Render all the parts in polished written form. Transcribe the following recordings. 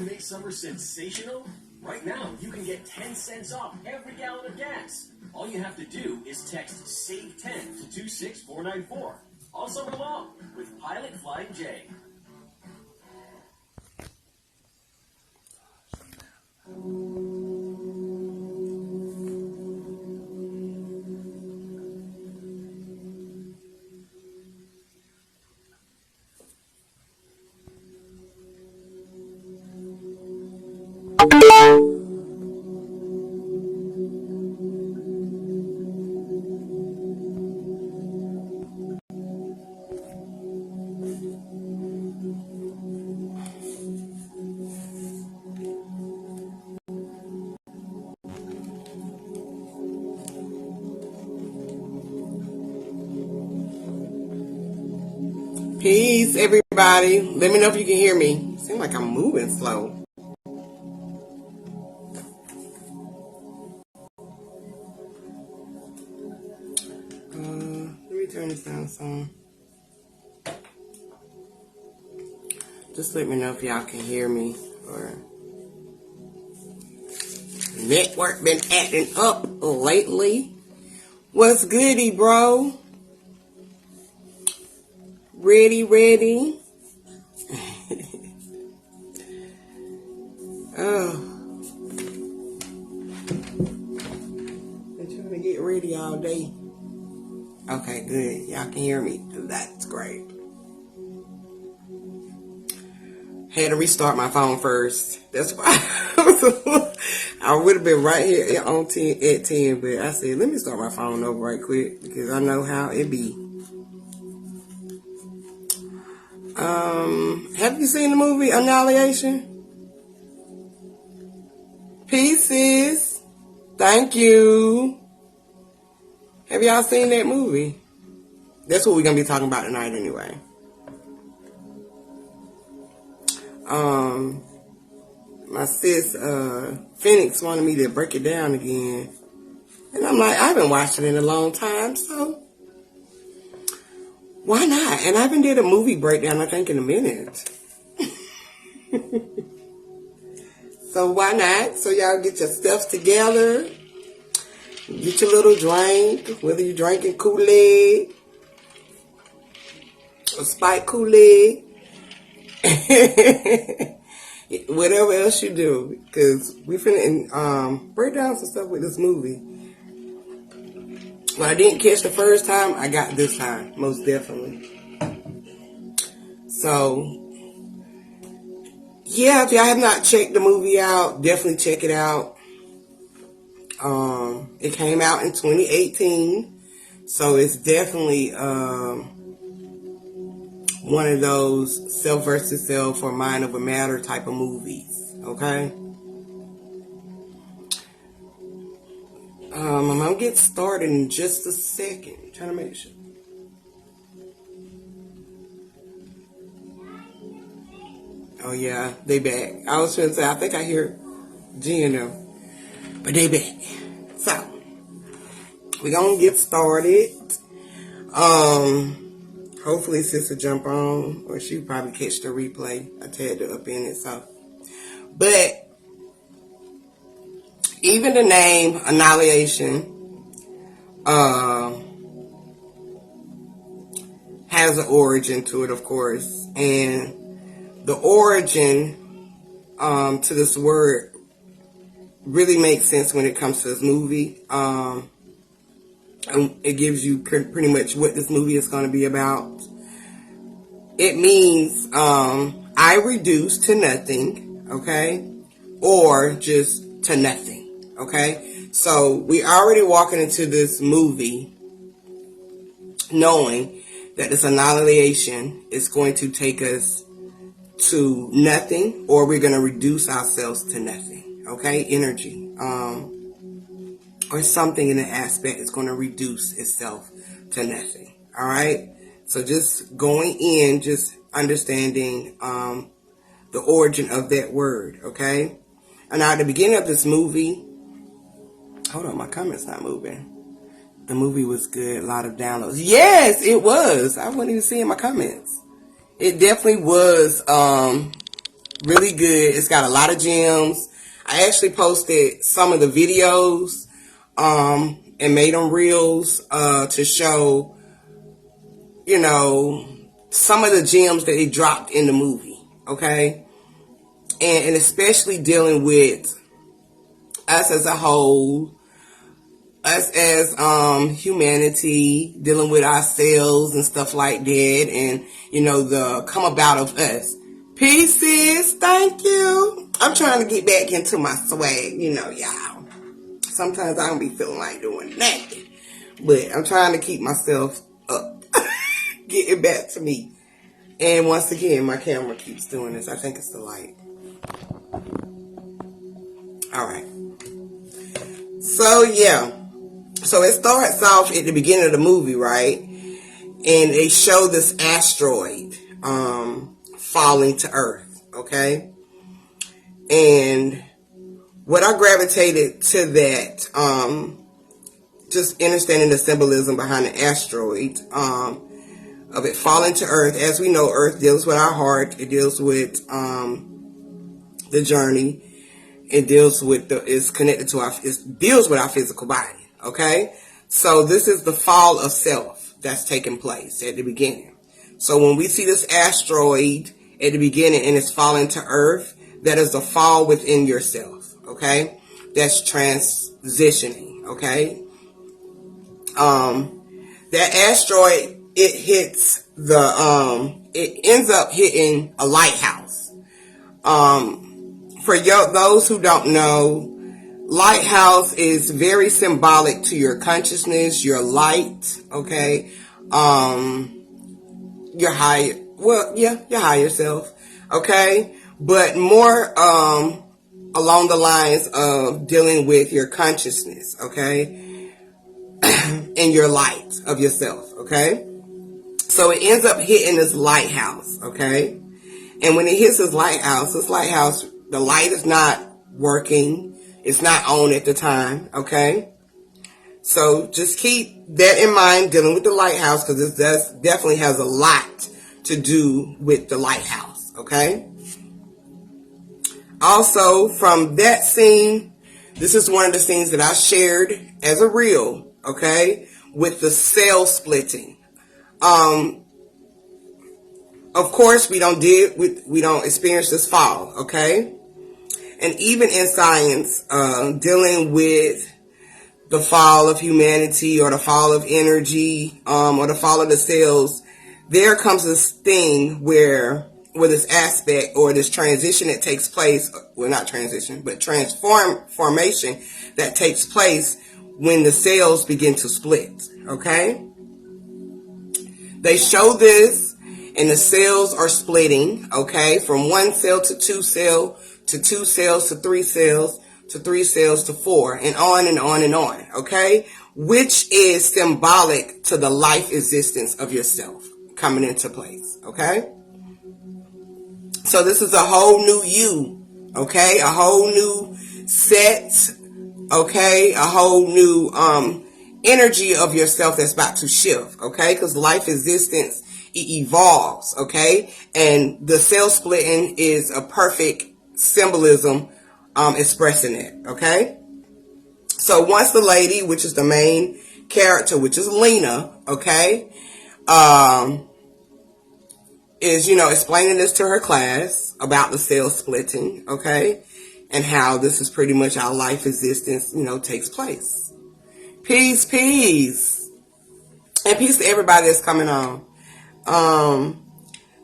to make summer sensational? Right now, you can get 10 cents off every gallon of gas. All you have to do is text SAVE10 to 26494. All summer long with Pilot Flying J. Peace, everybody. Let me know if you can hear me. Seems like I'm moving slow. Let me turn this down some. Just let me know if y'all can hear me. Or network been acting up lately. What's goody, bro? Ready. Oh. Been trying to get ready all day. Okay, good. Y'all can hear me. That's great. Had to restart my phone first. That's why I would have been right here on 10 at 10, but I said, let me start my phone over right quick because I know how it be. Have you seen the movie Annihilation? Pieces. Thank you. Have y'all seen that movie? That's what we're going to be talking about tonight anyway. My sis, Phoenix wanted me to break it down again. And I'm like, I haven't watched it in a long time, so why not? And I haven't did a movie breakdown, I think, in a minute. So why not? So y'all get your stuff together. Get your little drink, whether you're drinking Kool-Aid or Spike Kool-Aid. Whatever else you do. Because we finna break down some stuff with this movie. When I didn't catch the first time, I got this time. Most definitely. So, yeah, if y'all have not checked the movie out, definitely check it out. It came out in 2018. So it's definitely one of those self versus self or mind over matter type of movies. Okay? I'm going to get started in just a second. I'm trying to make sure. Oh, yeah. They back. I was trying to say, I think I hear G and them. But they back. So, we're going to get started. Hopefully, Sister jump on. Or she'll probably catch the replay. I tagged her up in it. So, but even the name Annihilation has an origin to it, of course. And the origin to this word really makes sense when it comes to this movie. And it gives you pretty much what this movie is going to be about. It means I reduce to nothing, okay? Or just to nothing. Okay, so we already walking into this movie knowing that this annihilation is going to take us to nothing, or we're going to reduce ourselves to nothing. Okay, energy, or something in the aspect is going to reduce itself to nothing. All right, so just going in, just understanding the origin of that word. Okay, and now at the beginning of this movie. Hold on, my comments not moving. The movie was good. A lot of downloads. Yes, it was. I wasn't even seeing my comments. It definitely was Really good. It's got a lot of gems. I actually posted some of the videos and made them reels to show, you know, some of the gems that they dropped in the movie, okay? And especially dealing with us as a whole, us as humanity, dealing with ourselves and stuff like that, and, you know, the come about of us. Peace, sis. Thank you. I'm trying to get back into my swag, you know, y'all. Sometimes I don't be feeling like doing nothing, but I'm trying to keep myself up. Getting back to me. And once again, my camera keeps doing this. I think it's the light. Alright. So, yeah. So, it starts off at the beginning of the movie, right? And they show this asteroid falling to Earth, okay? And what I gravitated to that, just understanding the symbolism behind the asteroid, of it falling to Earth. As we know, Earth deals with our heart. It deals with the journey. It deals with it's connected to it deals with our physical body. Okay, so this is the fall of self that's taking place at the beginning. So when we see this asteroid at the beginning and it's falling to Earth, that is the fall within yourself. Okay, that's transitioning. Okay, that asteroid, it hits it ends up hitting a lighthouse. For those who don't know, lighthouse is very symbolic to your consciousness, your light, okay? Your higher, your higher self, okay? But more along the lines of dealing with your consciousness, okay? And your light of yourself, okay? So it ends up hitting this lighthouse, okay? And when it hits this lighthouse, the light is not working. It's not on at the time, okay? So just keep that in mind dealing with the lighthouse, because this definitely has a lot to do with the lighthouse, okay? Also, from that scene, this is one of the scenes that I shared as a reel, okay, with the cell splitting. Of course, we don't experience this fall, okay? And even in science, dealing with the fall of humanity or the fall of energy, or the fall of the cells, there comes this thing where this aspect or this transition that takes place, well, not transition, but transformation that takes place when the cells begin to split, okay? They show this, and the cells are splitting, okay, from one cell to two cells to 2 cells to 3 cells to 3 cells to 4, and on and on and on, okay? Which is symbolic to the life existence of yourself coming into place, okay? So this is a whole new you, okay? A whole new set, okay? A whole new energy of yourself that's about to shift, okay? Because life existence, it evolves, okay? And the cell splitting is a perfect symbolism expressing it, okay? So once the lady, which is the main character, which is Lena, okay, is, explaining this to her class about the cell splitting, okay, and how this is pretty much how life existence, takes place. Peace, peace. And peace to everybody that's coming on.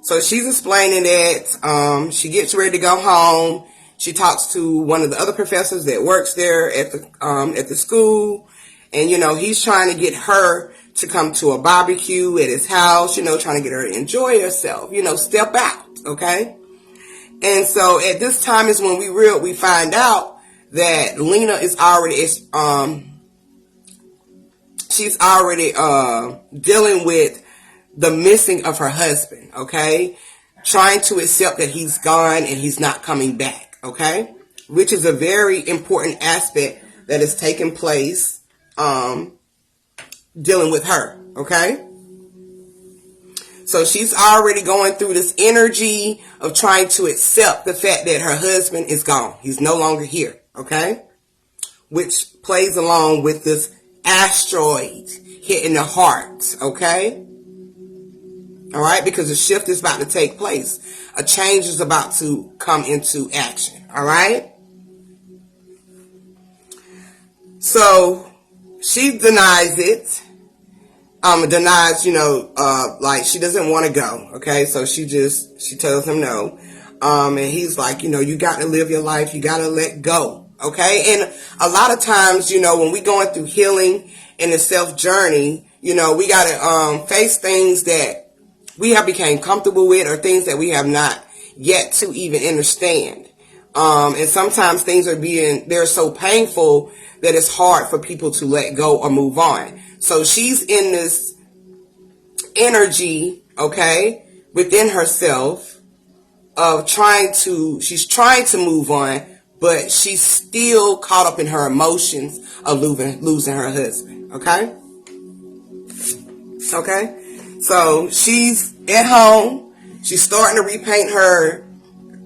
So she's explaining that she gets ready to go home. She talks to one of the other professors that works there at the school, and he's trying to get her to come to a barbecue at his house. Trying to get her to enjoy herself. Step out, okay. And so at this time is when we find out that Lena is already she's already dealing with the missing of her husband, okay? Trying to accept that he's gone and he's not coming back, okay? Which is a very important aspect that is taking place dealing with her, okay? So she's already going through this energy of trying to accept the fact that her husband is gone. He's no longer here, okay? Which plays along with this asteroid hitting the heart, okay? All right, because a shift is about to take place. A change is about to come into action, all right? So she denies it. Denies, like she doesn't want to go. Okay, so she tells him no. And he's like, you got to live your life. You got to let go. Okay, and a lot of times, when we going through healing and the self journey, we got to face things that we have become comfortable with, or things that we have not yet to even understand. And sometimes things they're so painful that it's hard for people to let go or move on. So she's in this energy, okay, within herself of she's trying to move on, but she's still caught up in her emotions of losing her husband, okay? Okay? So she's at home. She's starting to repaint her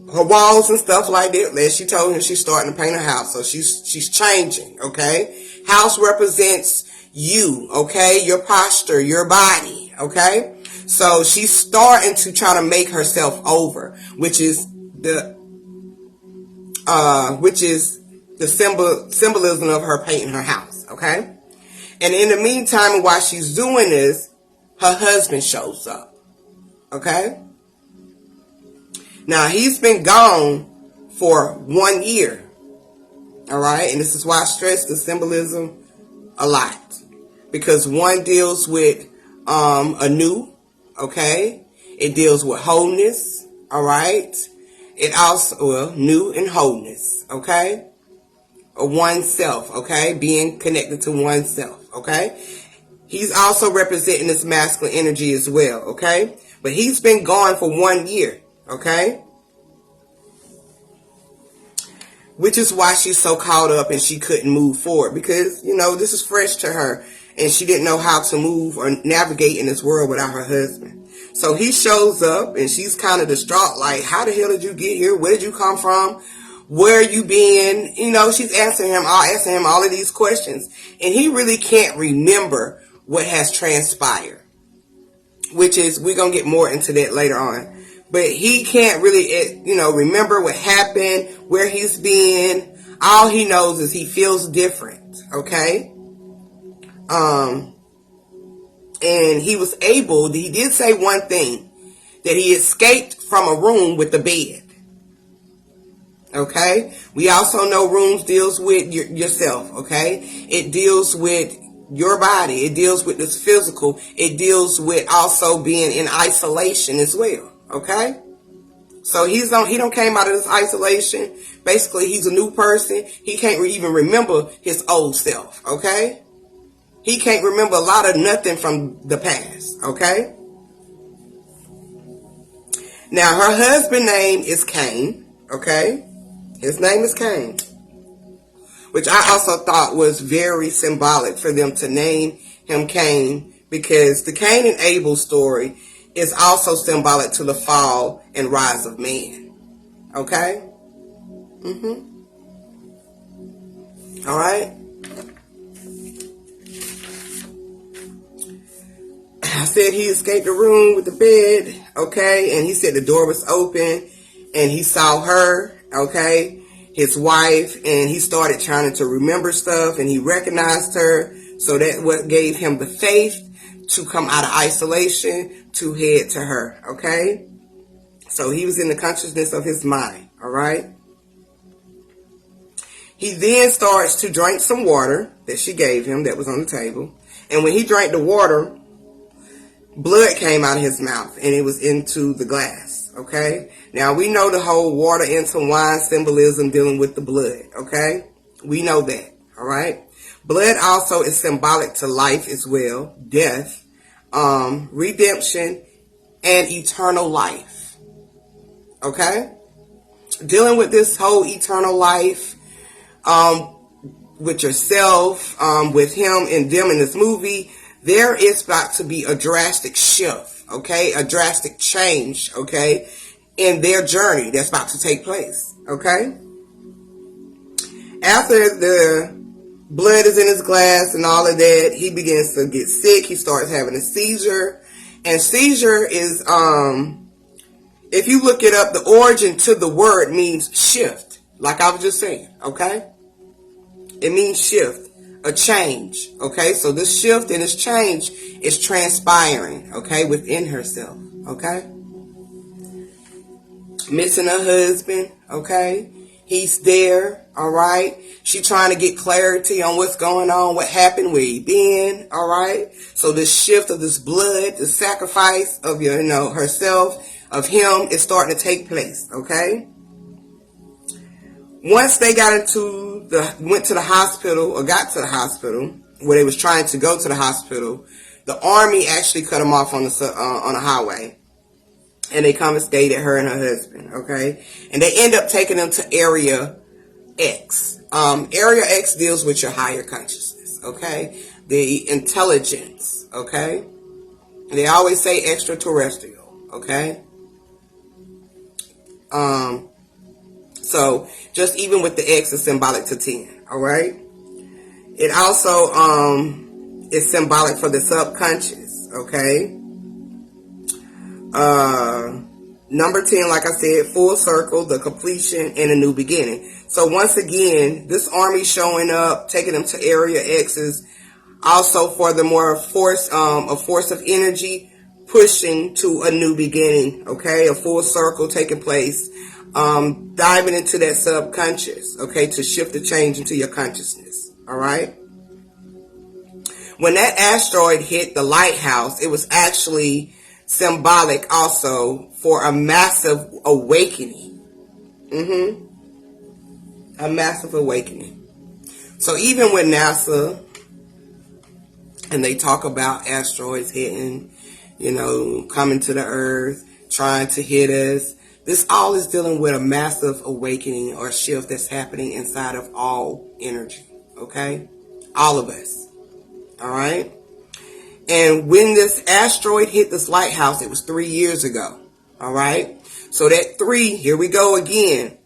walls and stuff like that. As she told him, she's starting to paint her house. So she's changing, okay? House represents you, okay? Your posture, your body, okay? So she's starting to try to make herself over, which is the symbolism of her painting her house, okay? And in the meantime, while she's doing this, her husband shows up, okay? Now, he's been gone for 1 year, all right? And this is why I stress the symbolism a lot. Because one deals with anew, okay? It deals with wholeness, all right? It also, new and wholeness, okay? Or oneself, okay? Being connected to oneself, okay? He's also representing this masculine energy as well, okay? But he's been gone for 1 year, okay? Which is why she's so caught up and she couldn't move forward. Because, this is fresh to her. And she didn't know how to move or navigate in this world without her husband. So he shows up and she's kind of distraught. Like, how the hell did you get here? Where did you come from? Where you been? She's asking him all of these questions. And he really can't remember what has transpired. Which is, we're going to get more into that later on. But he can't really, remember what happened, where he's been. All he knows is he feels different. Okay? And he did say one thing, that he escaped from a room with a bed. Okay? We also know rooms deals with yourself, okay? It deals with your body. It deals with this physical. It deals with also being in isolation as well, okay? So he don't came out of this isolation. Basically, he's a new person. He can't even remember his old self, okay? He can't remember a lot of nothing from the past, okay? Now, her husband's name is Cain, okay? His name is Cain. Which I also thought was very symbolic for them to name him Cain, because the Cain and Abel story is also symbolic to the fall and rise of man, okay? All right? I said he escaped the room with the bed, okay? And he said the door was open and he saw her, okay? His wife, and he started trying to remember stuff and he recognized her. So that what gave him the faith to come out of isolation to head to her, okay? So he was in the consciousness of his mind, all right? He then starts to drink some water that she gave him that was on the table. And when he drank the water, blood came out of his mouth and it was into the glass, okay? Now, we know the whole water into wine symbolism dealing with the blood, okay? We know that, all right? Blood also is symbolic to life as well, death, redemption, and eternal life, okay? Dealing with this whole eternal life, with yourself, with him and them in this movie, there is about to be a drastic shift, okay? A drastic change, okay? In their journey that's about to take place, okay? After the blood is in his glass and all of that, he begins to get sick. He starts having a seizure. And seizure is, if you look it up, the origin to the word means shift. Like I was just saying, okay? It means shift, a change, okay? So this shift and this change is transpiring, okay, within herself, okay? Missing her husband, okay? He's there, all right? She trying to get clarity on what's going on, what happened, where he been, all right? So this shift of this blood, the sacrifice of herself, of him is starting to take place, okay? Once they went to the hospital, or got to the hospital, where they was trying to go to the hospital, the army actually cut them off on the highway. And they confiscated her and her husband, okay? And they end up taking them to Area X. Area X deals with your higher consciousness, okay? The intelligence, okay? They always say extraterrestrial, okay? So just even with the X is symbolic to 10, all right? It also is symbolic for the subconscious, okay? Number 10, like I said, full circle, the completion, and a new beginning. So once again, this army showing up, taking them to Area X's, also for the more force, a force of energy, pushing to a new beginning, okay? A full circle taking place, diving into that subconscious, okay? To shift the change into your consciousness, all right? When that asteroid hit the lighthouse, it was actually symbolic also for a massive awakening. A massive awakening. So even with NASA, and they talk about asteroids hitting, coming to the earth, trying to hit us, this all is dealing with a massive awakening or shift that's happening inside of all energy, okay? All of us, all right? And when this asteroid hit this lighthouse, it was 3 years ago. All right. So that 3, here we go again.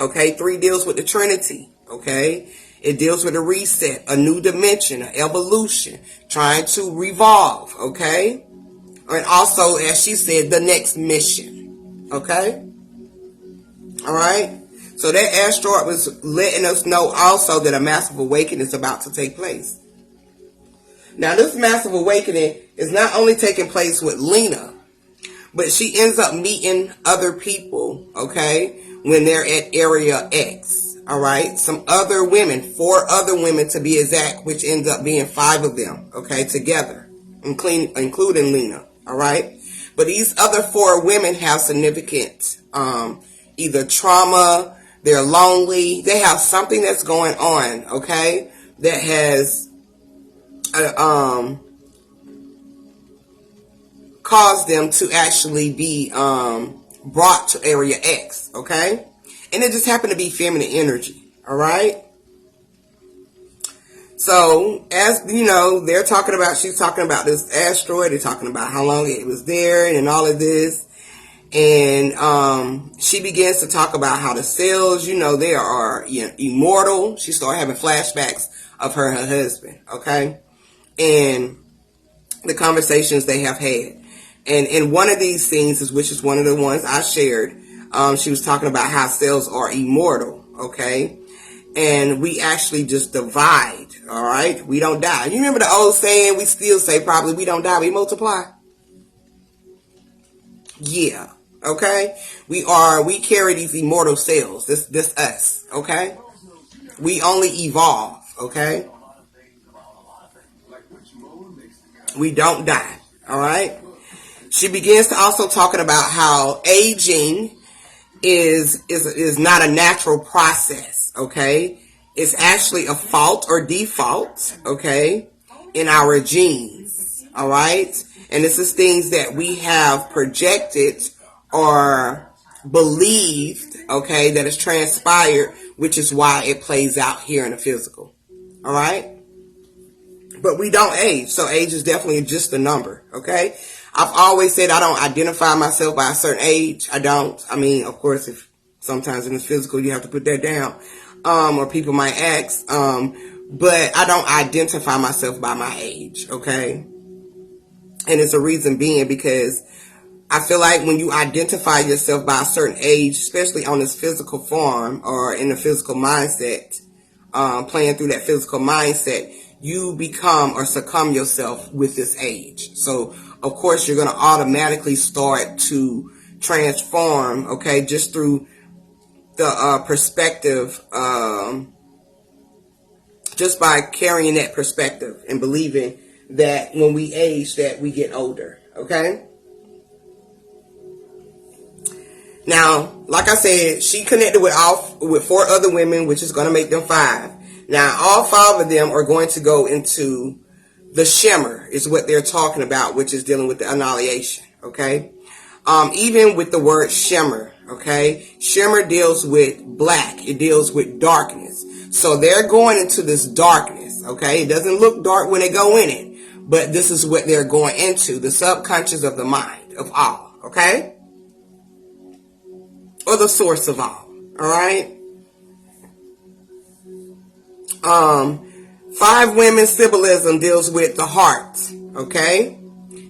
Okay. 3 deals with the Trinity. Okay. It deals with a reset, a new dimension, an evolution, trying to revolve. Okay. And also, as she said, the next mission. Okay. All right. So that asteroid was letting us know also that a massive awakening is about to take place. Now, this massive awakening is not only taking place with Lena, but she ends up meeting other people, okay, when they're at Area X, all right? Some other women, 4 other women to be exact, which ends up being 5 of them, okay, together, including Lena, all right? But these other 4 women have significant either trauma, they're lonely, they have something that's going on, okay, that has caused them to actually be brought to Area X, okay? And it just happened to be feminine energy, all right? So, as you know, she's talking about this asteroid, they're talking about how long it was there and all of this. And she begins to talk about how the cells, they are immortal. She started having flashbacks of her and her husband, okay? And the conversations they have had. And in one of these scenes, which is one of the ones I shared, she was talking about how cells are immortal, okay? And we actually just divide, all right? We don't die. You remember the old saying, we still say probably, we don't die, we multiply? Yeah, okay? We carry these immortal cells. This us, okay? We only evolve, okay? We don't die, all right? She begins to also talking about how aging is not a natural process, okay? It's actually a fault or default, okay, in our genes, all right? And this is things that we have projected or believed, okay, that has transpired, which is why it plays out here in the physical, all right? But we don't age, so age is definitely just a number, okay? I've always said I don't identify myself by a certain age. I don't. I mean, of course, if sometimes in this physical, you have to put that down. Or people might ask. But I don't identify myself by my age, okay? And it's a reason being because I feel like when you identify yourself by a certain age, especially on this physical form or in the physical mindset, playing through that physical mindset, you become or succumb yourself with this age. So, of course, you're going to automatically start to transform, okay, just through the perspective, just by carrying that perspective and believing that when we age that we get older, okay? Now, like I said, she connected with 4 other women, which is going to make them 5. Now, all 5 of them are going to go into the shimmer, is what they're talking about, which is dealing with the annihilation, okay? Even with the word shimmer, okay? Shimmer deals with black. It deals with darkness. So they're going into this darkness, okay? It doesn't look dark when they go in it, but this is what they're going into, the subconscious of the mind of all, okay? Or the source of all right? 5 women symbolism deals with the heart, okay?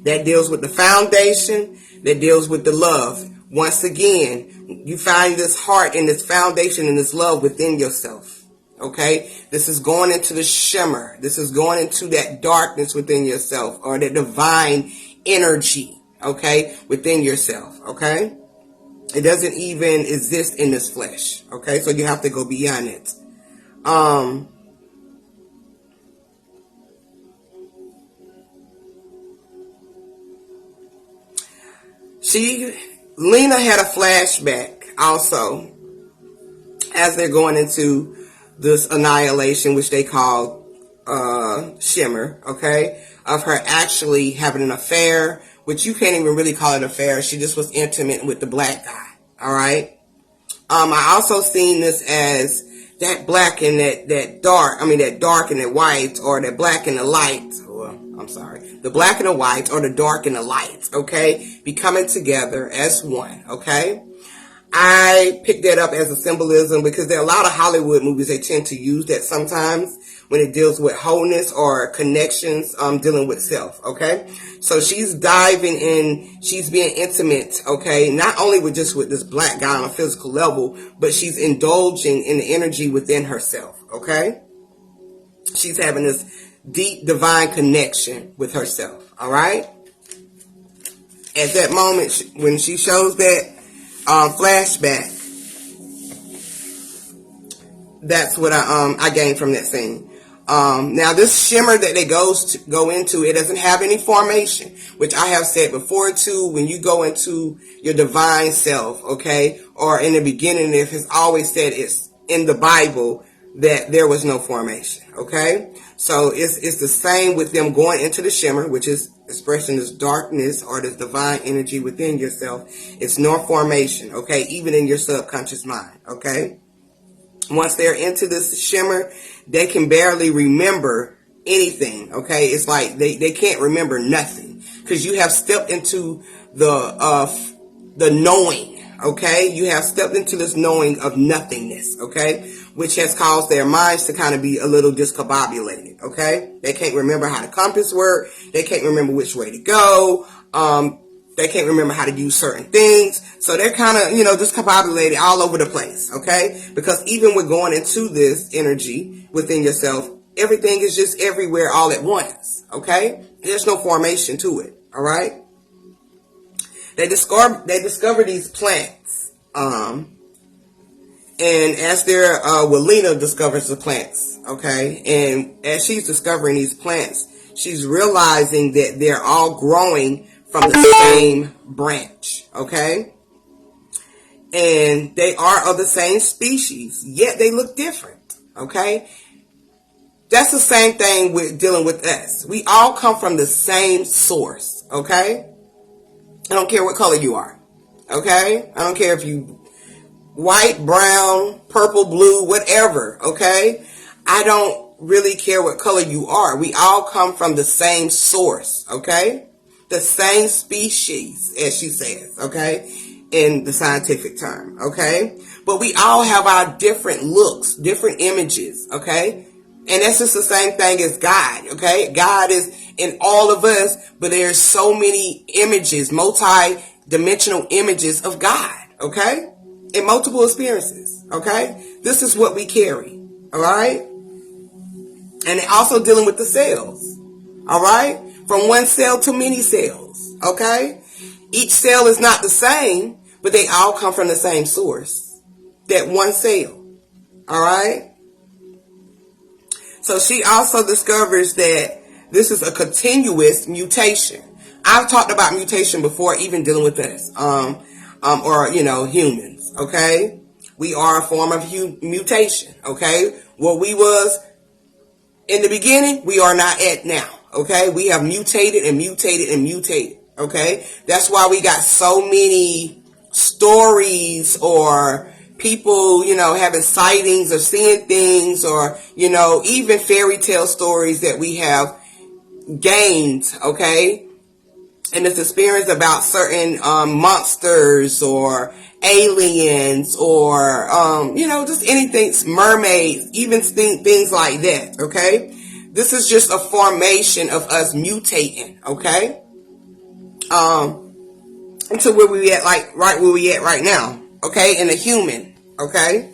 That deals with the foundation, that deals with the love. Once again, you find this heart and this foundation and this love within yourself, okay? This is going into the shimmer. This is going into that darkness within yourself, or that divine energy, okay, within yourself, okay? It doesn't even exist in this flesh, okay? So you have to go beyond it. Lena had a flashback also as they're going into this annihilation, which they call shimmer, okay, of her actually having an affair, which you can't even really call it an affair. She just was intimate with the black guy, all right? I also seen this as that black and that dark, that dark and that white, or that black and the light, the black and the white, or the dark and the light, okay, becoming together as one, okay? I picked that up as a symbolism because there are a lot of Hollywood movies that tend to use that sometimes when it deals with wholeness or connections, dealing with self, okay? So she's diving in, she's being intimate, okay, not only with this black guy on a physical level, but she's indulging in the energy within herself, okay? She's having this deep divine connection with herself, all right? At that moment, when she shows that flashback, that's what I gained from that scene. Now this shimmer that they go into, it doesn't have any formation, which I have said before too. When you go into your divine self, okay, or in the beginning, if it's always said it's in the Bible that there was no formation, okay. So it's the same with them going into the shimmer, which is expressing this darkness or this divine energy within yourself. It's no formation, okay, even in your subconscious mind, okay. Once they're into this shimmer, they can barely remember anything, okay? It's like they can't remember nothing because you have stepped into the knowing, okay? You have stepped into this knowing of nothingness, okay? Which has caused their minds to kind of be a little discombobulated, okay? They can't remember how the compass works. They can't remember which way to go. They can't remember how to use certain things. So they're kind of, discombobulated all over the place, okay? Because even with going into this energy within yourself, everything is just everywhere all at once, okay? There's no formation to it, all right? They discover these plants, and as they're, Lena discovers the plants, okay? And as she's discovering these plants, she's realizing that they're all growing from the same branch, okay? And they are of the same species, yet they look different, okay? That's the same thing with dealing with us. We all come from the same source, okay? I don't care what color you are, okay? I don't care if you white, brown, purple, blue, whatever, okay? I don't really care what color you are. We all come from the same source, okay? the same species, as she says, okay, in the scientific term, okay? But we all have our different looks, different images, okay? And that's just the same thing as God, okay? God is in all of us, but there's so many images, multi-dimensional images of God, okay? In multiple experiences, okay? This is what we carry, all right? And also dealing with the cells, all right? From one cell to many cells, okay? Each cell is not the same, but they all come from the same source, that one cell, all right? So she also discovers that this is a continuous mutation. I've talked about mutation before, even dealing with us, or, humans, okay? We are a form of mutation, okay? What we was in the beginning, we are not at now, okay? We have mutated and mutated and mutated, okay? That's why we got so many stories or people, having sightings or seeing things, or, even fairy tale stories that we have gained, okay? And this experience about certain monsters or aliens or, just anything, mermaids, even things like that, okay? This is just a formation of us mutating, okay? Into where we at, like, right where we at right now, okay? In a human, okay?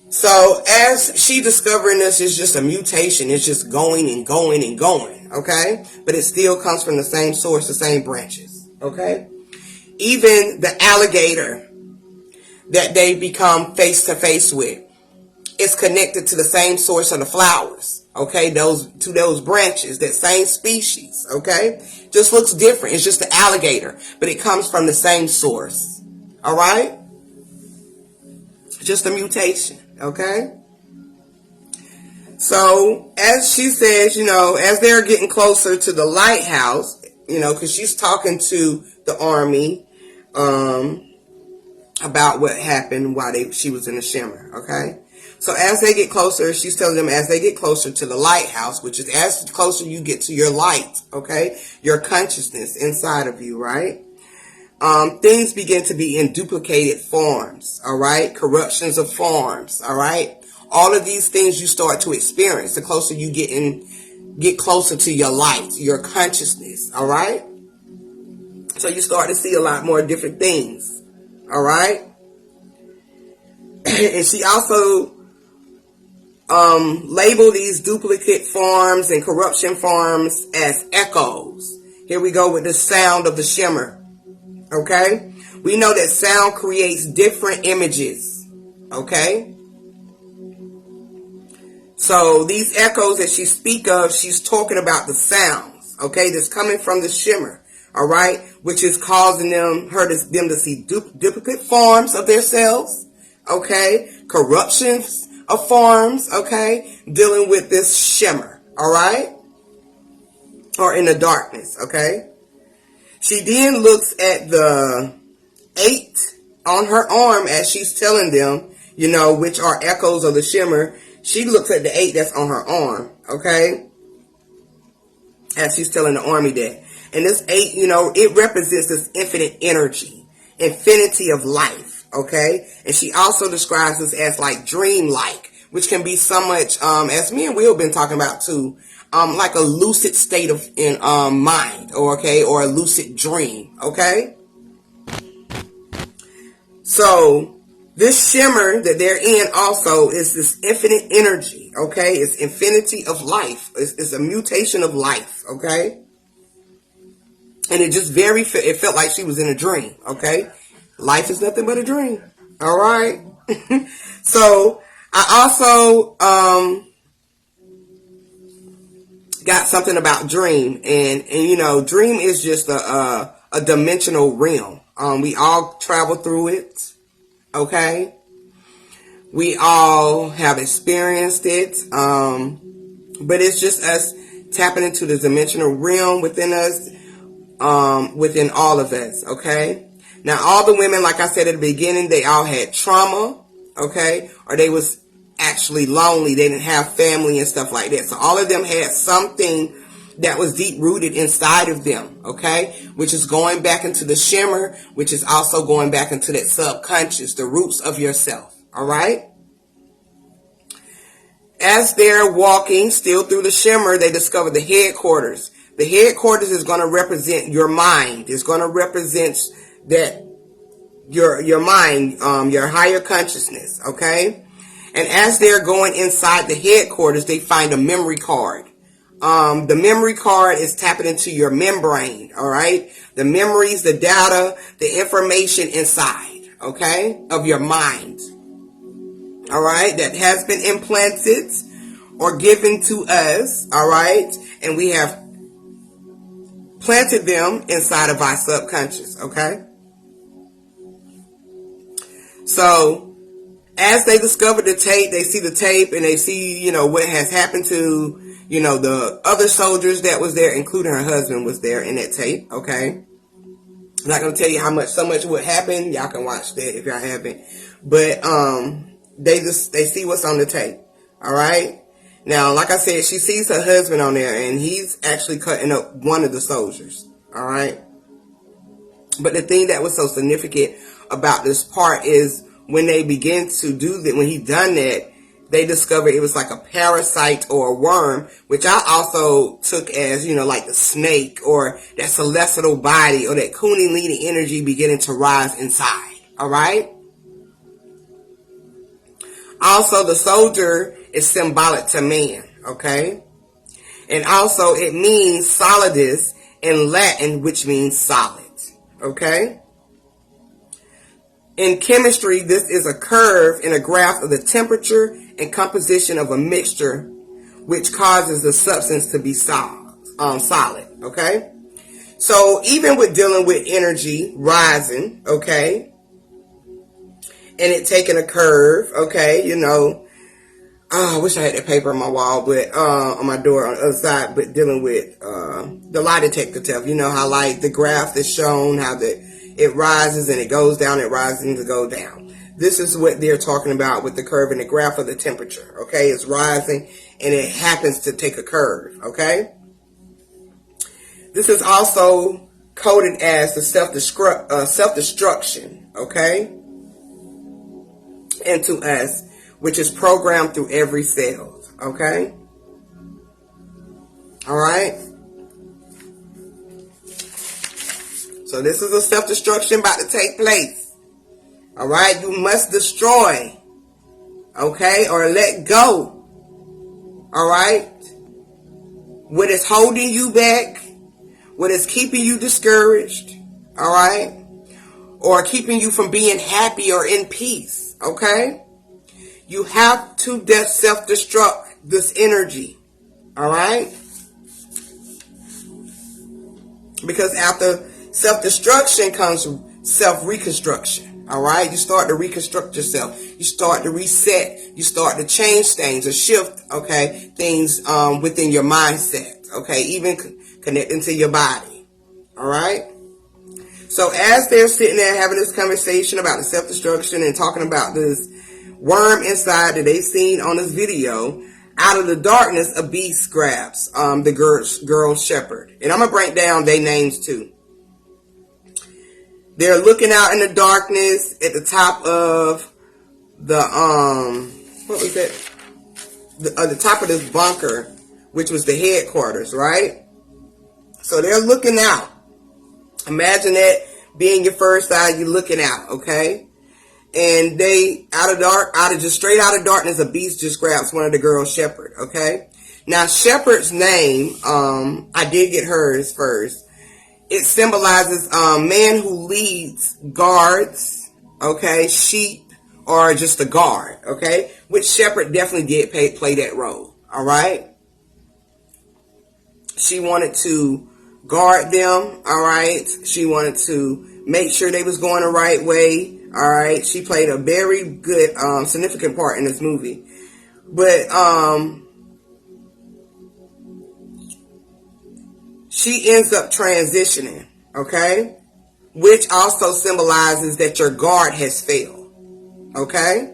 So as she discovering this, it's just a mutation. It's just going and going and going, okay? But it still comes from the same source, the same branches, okay? Even the alligator that they become face to face with is connected to the same source of the flowers, okay? Those branches, that same species, okay? Just looks different. It's just the alligator, but it comes from the same source, all right? Just a mutation, okay? So as she says, as they're getting closer to the lighthouse, because she's talking to the army about what happened while she was in the shimmer, okay? So as they get closer, she's telling them as they get closer to the lighthouse, which is as closer you get to your light, okay? Your consciousness inside of you, right? Things begin to be in duplicated forms, all right? Corruptions of forms, all right? All of these things you start to experience the closer you get closer to your light, your consciousness, all right? So you start to see a lot more different things, all right? And she also labeled these duplicate forms and corruption forms as echoes. Here we go with the sound of the shimmer. Okay? We know that sound creates different images. Okay? So these echoes that she speaks of, she's talking about the sounds, okay, that's coming from the shimmer, all right, which is causing them to see duplicate forms of themselves, okay, corruptions of forms, okay, dealing with this shimmer, all right, or in the darkness, okay. She then looks at the 8 on her arm as she's telling them, which are echoes of the shimmer. She looks at the 8 that's on her arm, okay, as she's telling the army that. And this 8, it represents this infinite energy, infinity of life, okay. And she also describes this as like dream-like, which can be so much, as me and Will been talking about too, like a lucid state of mind, or a lucid dream, okay? So this shimmer that they're in also is this infinite energy, okay? It's infinity of life. It's a mutation of life, okay? And it just it felt like she was in a dream, okay? Life is nothing but a dream, all right? So I also got something about dream, and dream is just a dimensional realm. We all travel through it, okay? We all have experienced it, but it's just us tapping into the dimensional realm within us, within all of us, okay? Now, all the women, like I said at the beginning, they all had trauma, okay? Or they was actually lonely. They didn't have family and stuff like that. So all of them had something that was deep rooted inside of them, okay? Which is going back into the shimmer, which is also going back into that subconscious, the roots of yourself, all right? As they're walking still through the shimmer, they discover the headquarters. The headquarters is going to represent your mind. It's going to represent that your mind, your higher consciousness, okay? And as they're going inside the headquarters, they find a memory card. The memory card is tapping into your membrane, all right? The memories, the data, the information inside, okay, of your mind, all right, that has been implanted or given to us, all right? And we have planted them inside of our subconscious, okay? So as they discover the tape, they see the tape and they see, you know, what has happened to, you know, the other soldiers that was there, including her husband was there in that tape, okay? I'm not going to tell you so much what happened. Y'all can watch that if y'all haven't. But they see what's on the tape, all right? Now, like I said, she sees her husband on there and he's actually cutting up one of the soldiers, all right? But the thing that was so significant about this part is when they begin to do that, when he done that, they discovered it was like a parasite or a worm, which I also took as, you know, like the snake or that celestial body or that kundalini energy beginning to rise inside. All right. Also, the soldier is symbolic to man. Okay. And also it means solidus in Latin, which means solid. Okay. In chemistry, this is a curve in a graph of the temperature and composition of a mixture, which causes the substance to be solid, okay? So even with dealing with energy rising, okay, and it taking a curve, okay, you know, I wish I had that paper on my wall, but on my door on the other side, but dealing with the lie detector stuff, you know how like the graph is shown, how it rises and it goes down, it rises and it goes down. This is what they're talking about with the curve and the graph of the temperature, okay? It's rising and it happens to take a curve, okay? This is also coded as the self-destruction, okay? Into us, which is programmed through every cell, okay? All right? So this is a self-destruction about to take place. All right, you must destroy, okay, or let go, all right, what is holding you back, what is keeping you discouraged, all right, or keeping you from being happy or in peace, okay? You have to self-destruct this energy, all right? Because after self-destruction comes self-reconstruction. All right, you start to reconstruct yourself. You start to reset. You start to change things or shift, okay, things within your mindset, okay, even connecting to your body. All right. So as they're sitting there having this conversation about the self-destruction and talking about this worm inside that they seen on this video, out of the darkness, a beast grabs the girl shepherd. And I'm gonna break down their names too. They're looking out in the darkness at the top of the, what was that? The top of this bunker, which was the headquarters, right? So they're looking out. Imagine that being your first eye, you're looking out, okay? And they, straight out of darkness, a beast just grabs one of the girls' shepherd, okay? Now, shepherd's name, I did get hers first. It symbolizes a man who leads guards, okay, sheep, or just a guard, okay? Which shepherd definitely did play that role, all right? She wanted to guard them, all right? She wanted to make sure they was going the right way, all right? She played a very good, significant part in this movie. But, she ends up transitioning, okay? Which also symbolizes that your guard has failed, okay?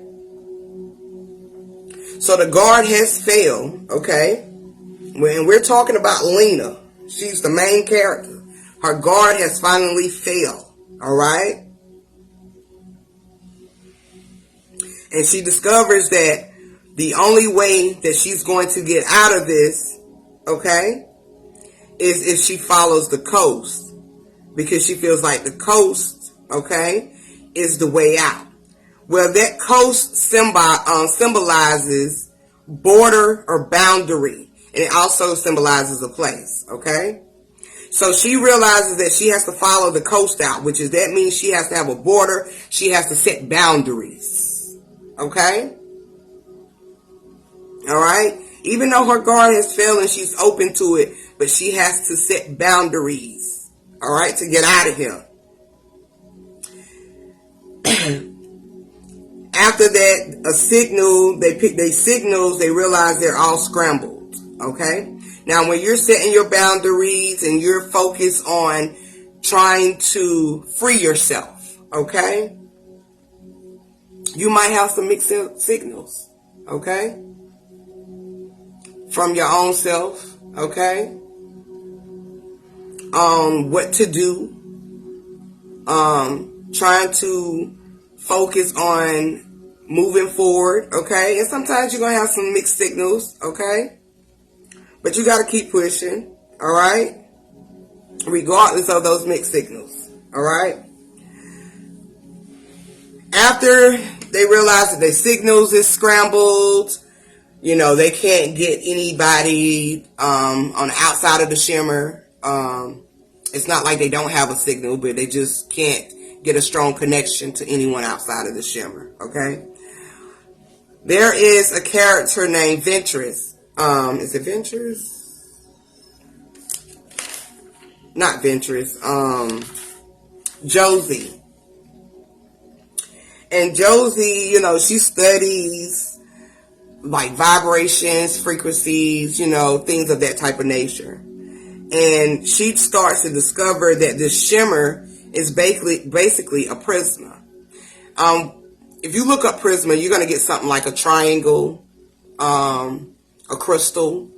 So the guard has failed, okay? When we're talking about Lena, She's the main character. Her guard has finally failed. All right? And she discovers that the only way that she's going to get out of this, okay, is if she follows the coast. Because she feels like the coast, okay, is the way out. Well, that coast symbolizes border or boundary. And it also symbolizes a place, okay? So she realizes that she has to follow the coast out, which is that means she has to have a border. She has to set boundaries, okay? All right? Even though her guard has failed and she's open to it, but she has to set boundaries, all right, to get out of here. After that, a signal, they pick their signals, they realize they're all scrambled, okay? Now, when you're setting your boundaries and you're focused on trying to free yourself, okay? You might have some mixed signals, okay? From your own self, okay? What to do. Trying to focus on moving forward, okay? And sometimes you're going to have some mixed signals, okay? But you got to keep pushing, all right? Regardless of those mixed signals, all right? After they realize that their signals is scrambled, you know, they can't get anybody on the outside of the shimmer. It's not like they don't have a signal, but they just can't get a strong connection to anyone outside of the shimmer, okay? There is a character named Ventress. Is it Ventress? Not Ventress. Josie. And Josie, you know, she studies like vibrations, frequencies, you know, things of that type of nature. And she starts to discover that this shimmer is basically a prisma. If you look up prisma, you're going to get something like a triangle, a crystal,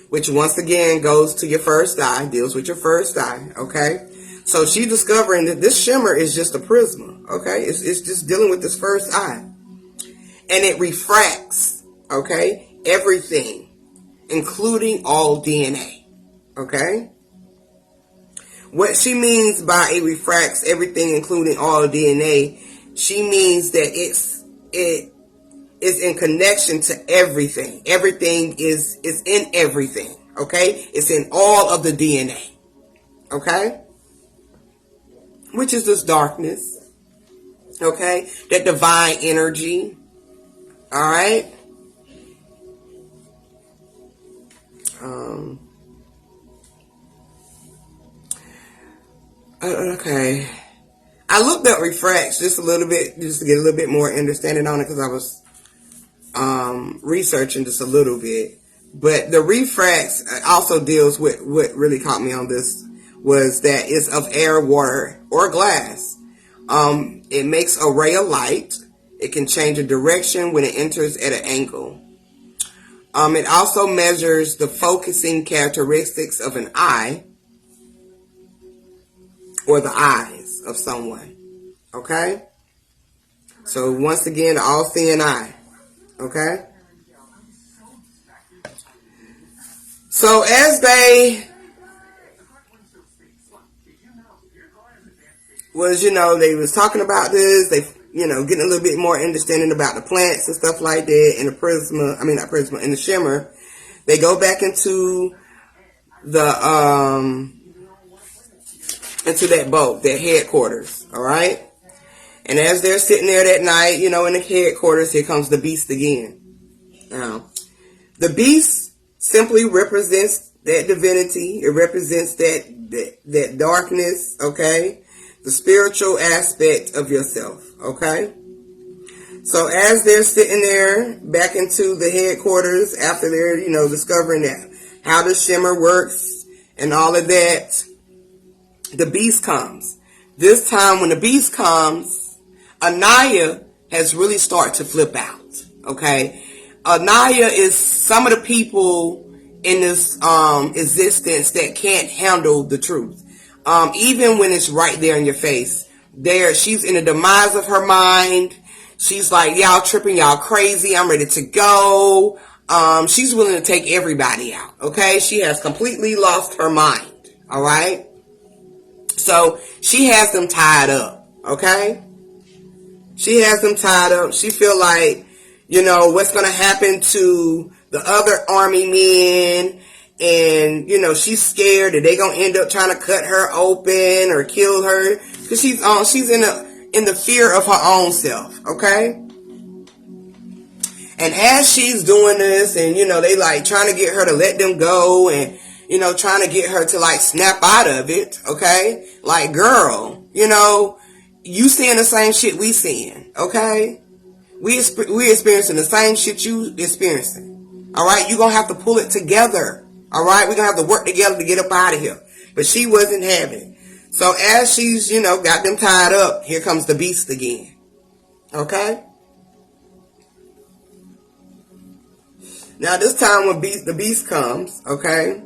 which once again goes to your first eye, deals with your first eye, okay? So she's discovering that this shimmer is just a prisma, okay? It's just dealing with this first eye. And it refracts, okay, everything, including all DNA, okay? What she means by it refracts everything, including all DNA, she means that it is in connection to everything. Everything is in everything, okay? It's in all of the DNA, okay? Which is this darkness, okay? That divine energy, all right? Okay. I looked up refracts just a little bit, just to get a little bit more understanding on it, because I was researching just a little bit. But the refracts also deals with what really caught me on this was that it's of air, water, or glass. It makes a ray of light. It can change a direction when it enters at an angle. It also measures the focusing characteristics of an eye or the eyes of someone. Okay? So once again, the all-seeing eye. Okay? So as they they was talking about this, they, getting a little bit more understanding about the plants and stuff like that, and the prisma, not prisma, and the shimmer, they go back into the, into that boat, that headquarters, all right? And as they're sitting there that night, in the headquarters, here comes the beast again. Now, the beast simply represents that divinity. It represents that darkness, okay? The spiritual aspect of yourself, okay? So as they're sitting there back into the headquarters after they're, discovering that how the shimmer works and all of that, the beast comes. This time when the beast comes, Anaya has really started to flip out, okay? Anaya is some of the people in this existence that can't handle the truth. Even when it's right there in your face. She's in the demise of her mind. She's like, y'all tripping, y'all crazy, I'm ready to go. She's willing to take everybody out, okay? She has completely lost her mind, all right? So she has them tied up, okay? She has them tied up. She feel like, what's going to happen to the other army men, and, she's scared that they're going to end up trying to cut her open or kill her, because she's in the fear of her own self, okay? And as she's doing this, and, they like trying to get her to let them go, and, trying to get her to like snap out of it, okay? Like, girl, you seeing the same shit we seeing, okay? We experiencing the same shit you experiencing, all right? You're going to have to pull it together, all right? We're going to have to work together to get up out of here. But she wasn't having it. So as she's, got them tied up, here comes the beast again, okay? Now, this time when the beast comes, okay,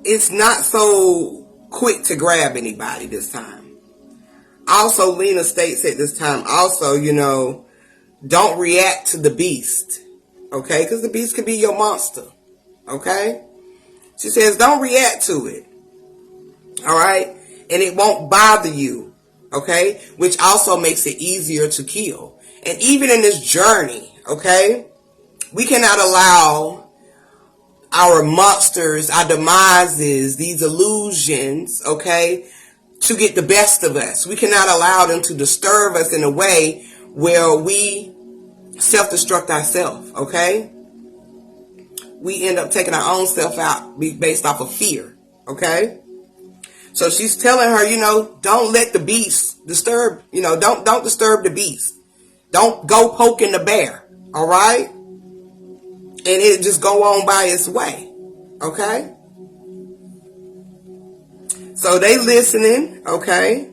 it's not so quick to grab anybody this time. Also, Lena states at this time, also, don't react to the beast, okay, because the beast could be your monster, okay? She says, don't react to it, all right, and it won't bother you, okay, which also makes it easier to kill. And even in this journey, okay, we cannot allow our monsters, our demises, these illusions, okay, to get the best of us. We cannot allow them to disturb us in a way where we self-destruct ourselves, okay? We end up taking our own self out based off of fear, okay? So she's telling her, don't let the beast disturb, don't disturb the beast. Don't go poking the bear, all right? And it just go on by its way, okay? So they listening, okay?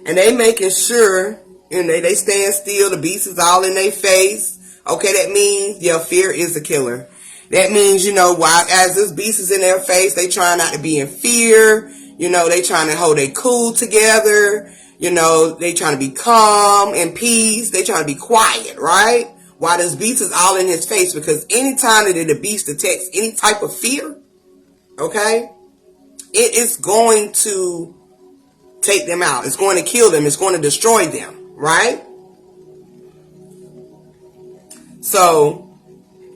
And they making sure, they stand still. The beast is all in their face. Okay, that means, fear is a killer. That means, while as this beast is in their face, they trying not to be in fear. They trying to hold their cool together. They trying to be calm and peace. They trying to be quiet, right? While this beast is all in his face, because anytime that the beast detects any type of fear, okay, it is going to take them out. It's going to kill them. It's going to destroy them, right? So,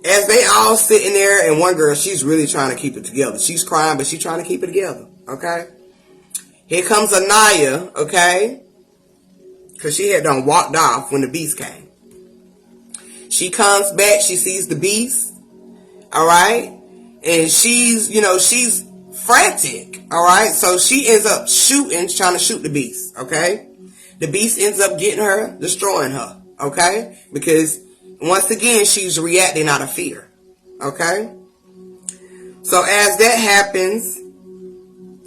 as they all sitting there, and one girl, she's really trying to keep it together. She's crying, but she's trying to keep it together, okay? Here comes Anaya, okay? Because she had done walked off when the beast came. She comes back, she sees the beast, all right? And she's, she's frantic, all right? So she ends up trying to shoot the beast, okay? The beast ends up getting her, destroying her, okay? Because, once again, she's reacting out of fear, okay? So as that happens,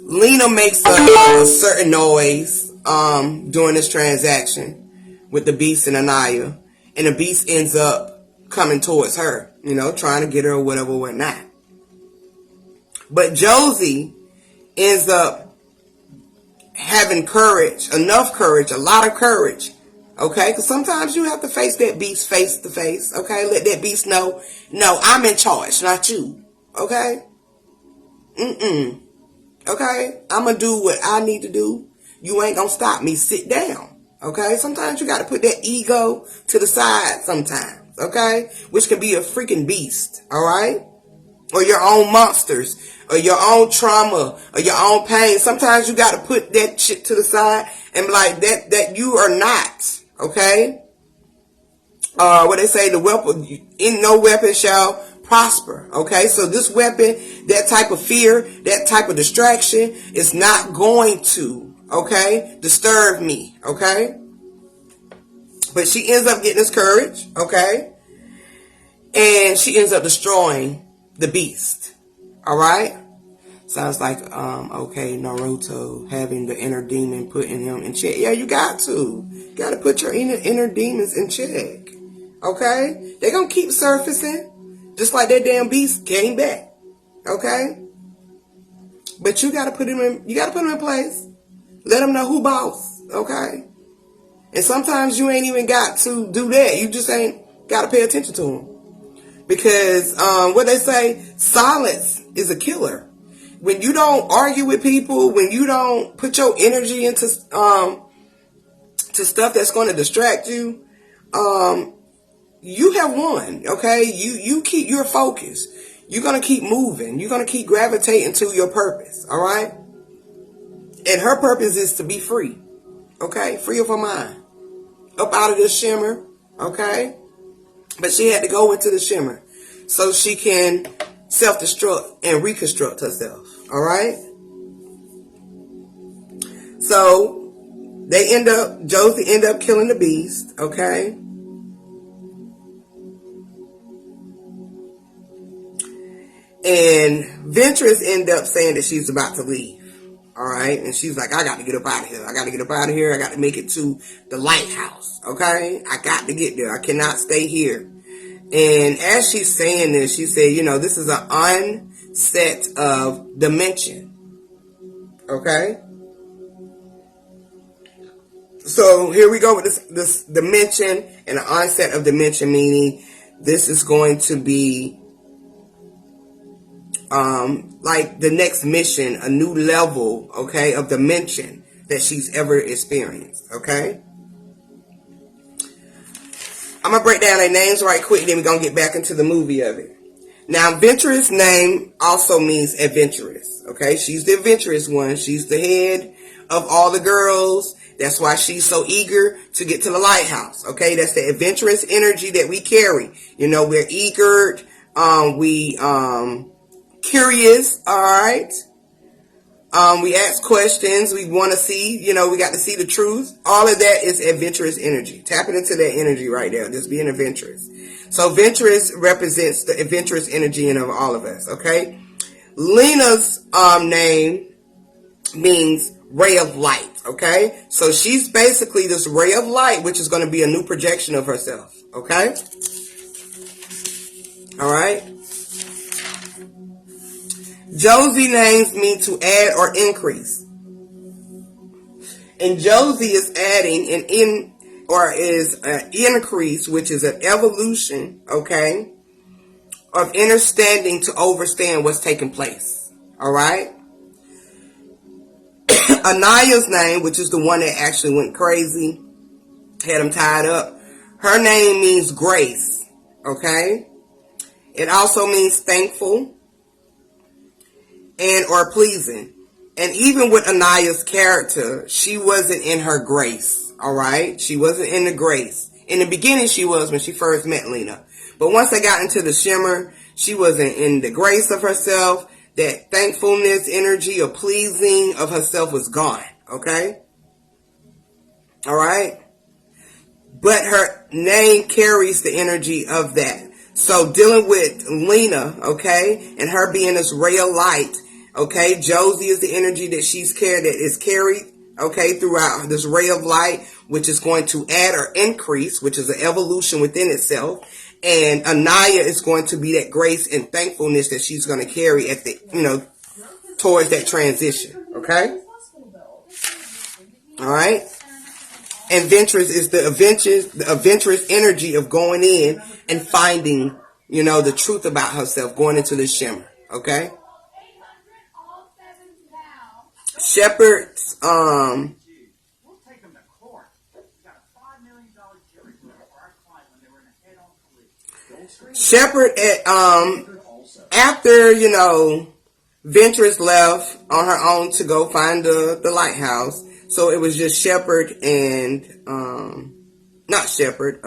Lena makes a certain noise during this transaction with the beast and Anaya. And the beast ends up coming towards her, trying to get her or whatever, whatnot. But Josie ends up having courage, enough courage, a lot of courage, okay? Because sometimes you have to face that beast face to face, okay? Let that beast know, no, I'm in charge, not you, okay? Okay? I'm going to do what I need to do. You ain't going to stop me. Sit down. Okay, sometimes you got to put that ego to the side sometimes, okay? Which can be a freaking beast, all right? Or your own monsters, or your own trauma, or your own pain. Sometimes you got to put that shit to the side and be like, that you are not, okay? What they say, the weapon, in no weapon shall prosper, okay? So this weapon, that type of fear, that type of distraction is not going to, okay, disturb me, okay? But she ends up getting this courage, okay? And she ends up destroying the beast, all right? Sounds like, okay, Naruto having the inner demon putting him in check. Yeah, you got to. You got to put your inner demons in check, okay? They're going to keep surfacing. Just like that damn beast came back. Okay? But you gotta put him in place. Let him know who boss. Okay? And sometimes you ain't even got to do that. You just ain't gotta pay attention to him. Because what they say, silence is a killer. When you don't argue with people, when you don't put your energy into to stuff that's going to distract you, you have won. Okay, you keep your focus. You're gonna keep moving. You're gonna keep gravitating to your purpose. All right, and her purpose is to be free. Okay, free of her mind, up out of this shimmer. Okay, but she had to go into the shimmer so she can self-destruct and reconstruct herself. All right. So Josie end up killing the beast. Okay. And Ventress end up saying that she's about to leave. All right. And she's like, I got to get up out of here. I got to get up out of here. I got to make it to the lighthouse. Okay. I got to get there. I cannot stay here. And as she's saying this, she said, this is an onset of dimension. Okay. So here we go with this dimension and the onset of dimension, meaning this is going to be like the next mission, a new level, okay, of dimension that she's ever experienced, okay? I'm going to break down their names right quick, then we're going to get back into the movie of it. Now, Ventress' name also means adventurous, okay? She's the adventurous one. She's the head of all the girls. That's why she's so eager to get to the lighthouse, okay? That's the adventurous energy that we carry. We're eager, we curious, all right? We ask questions. We want to see, we got to see the truth. All of that is adventurous energy. Tapping into that energy right there. Just being adventurous. So Ventress represents the adventurous energy in of all of us, okay? Lena's name means ray of light, okay? So she's basically this ray of light, which is going to be a new projection of herself, okay? All right? Josie names mean to add or increase. And Josie is adding is an increase, which is an evolution, okay, of understanding to understand what's taking place. All right? Anaya's name, which is the one that actually went crazy, had him tied up. Her name means grace, okay? It also means thankful and or pleasing. And even with Anaya's character, she wasn't in her grace, all right? She wasn't in the grace. In the beginning, she was when she first met Lena. But once they got into the shimmer, she wasn't in the grace of herself. That thankfulness, energy of pleasing of herself was gone, okay? All right? But her name carries the energy of that. So dealing with Lena, okay, and her being this ray of light, okay, Josie is the energy that is carried, okay, throughout this ray of light, which is going to add or increase, which is an evolution within itself. And Anaya is going to be that grace and thankfulness that she's going to carry at the, towards that transition. Okay? All right? And Ventress is the adventurous energy of going in and finding, the truth about herself, going into the shimmer. Okay? Shepard's, Shepard after, Ventress left on her own to go find the lighthouse. So it was just Shepard and, not Shepard,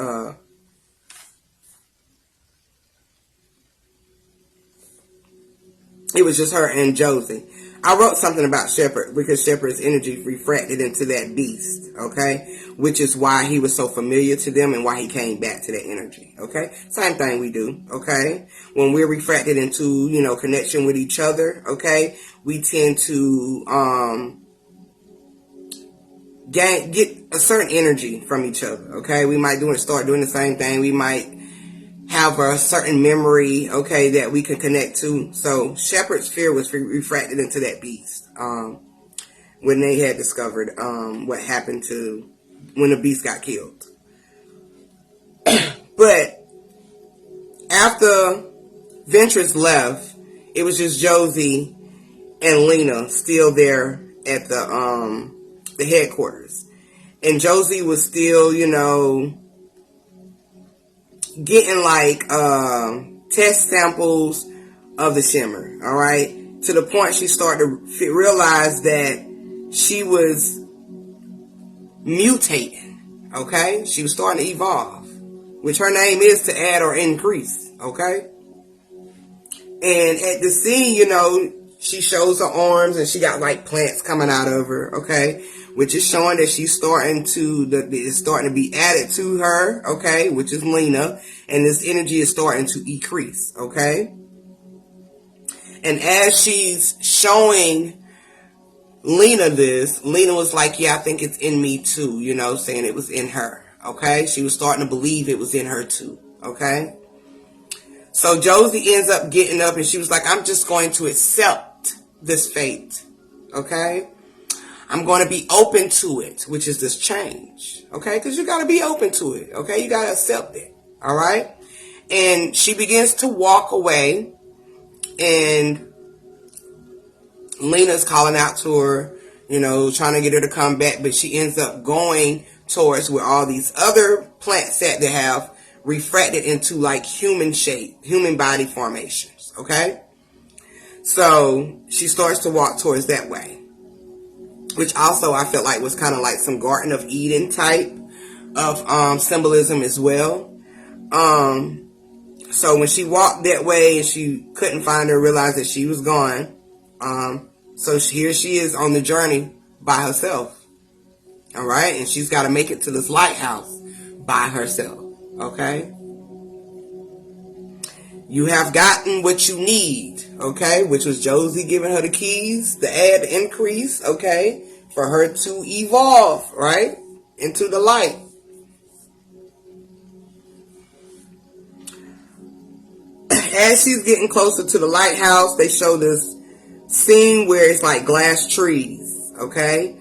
it was just her and Josie. I wrote something about Shepard because Shepard's energy refracted into that beast, okay? Which is why he was so familiar to them and why he came back to that energy, okay? Same thing we do, okay? When we're refracted into, connection with each other, okay? We tend to get a certain energy from each other, okay? We might start doing the same thing. We might have a certain memory, okay, that we can connect to. So Shepard's fear was refracted into that beast when they had discovered what happened to when the beast got killed. But after Ventress left, it was just Josie and Lena still there at the headquarters. And Josie was still, getting like test samples of the shimmer, all right? To the point she started to realize that she was mutating, okay? She was starting to evolve, which her name is to add or increase, okay? And at the scene, she shows her arms and she got like plants coming out of her, okay? Which is showing that she's starting to be added to her, okay? Which is Lena. And this energy is starting to increase, okay? And as she's showing Lena this, Lena was like, yeah, I think it's in me too, saying it was in her, okay? She was starting to believe it was in her too, okay? So Josie ends up getting up and she was like, I'm just going to accept this fate, okay? I'm going to be open to it, which is this change, okay? Because you got to be open to it, okay? You got to accept it, all right? And she begins to walk away, and Lena's calling out to her, trying to get her to come back, but she ends up going towards where all these other plants that they have refracted into like human shape, human body formations, okay? So she starts to walk towards that way, which also I felt like was kind of like some Garden of Eden type of symbolism as well. So when she walked that way and she couldn't find her, realized that she was gone. So here she is on the journey by herself. All right. And she's got to make it to this lighthouse by herself. Okay. You have gotten what you need. Okay. Which was Josie giving her the keys, the add increase. Okay. For her to evolve, right, into the light. As she's getting closer to the lighthouse, they show this scene where it's like glass trees, okay?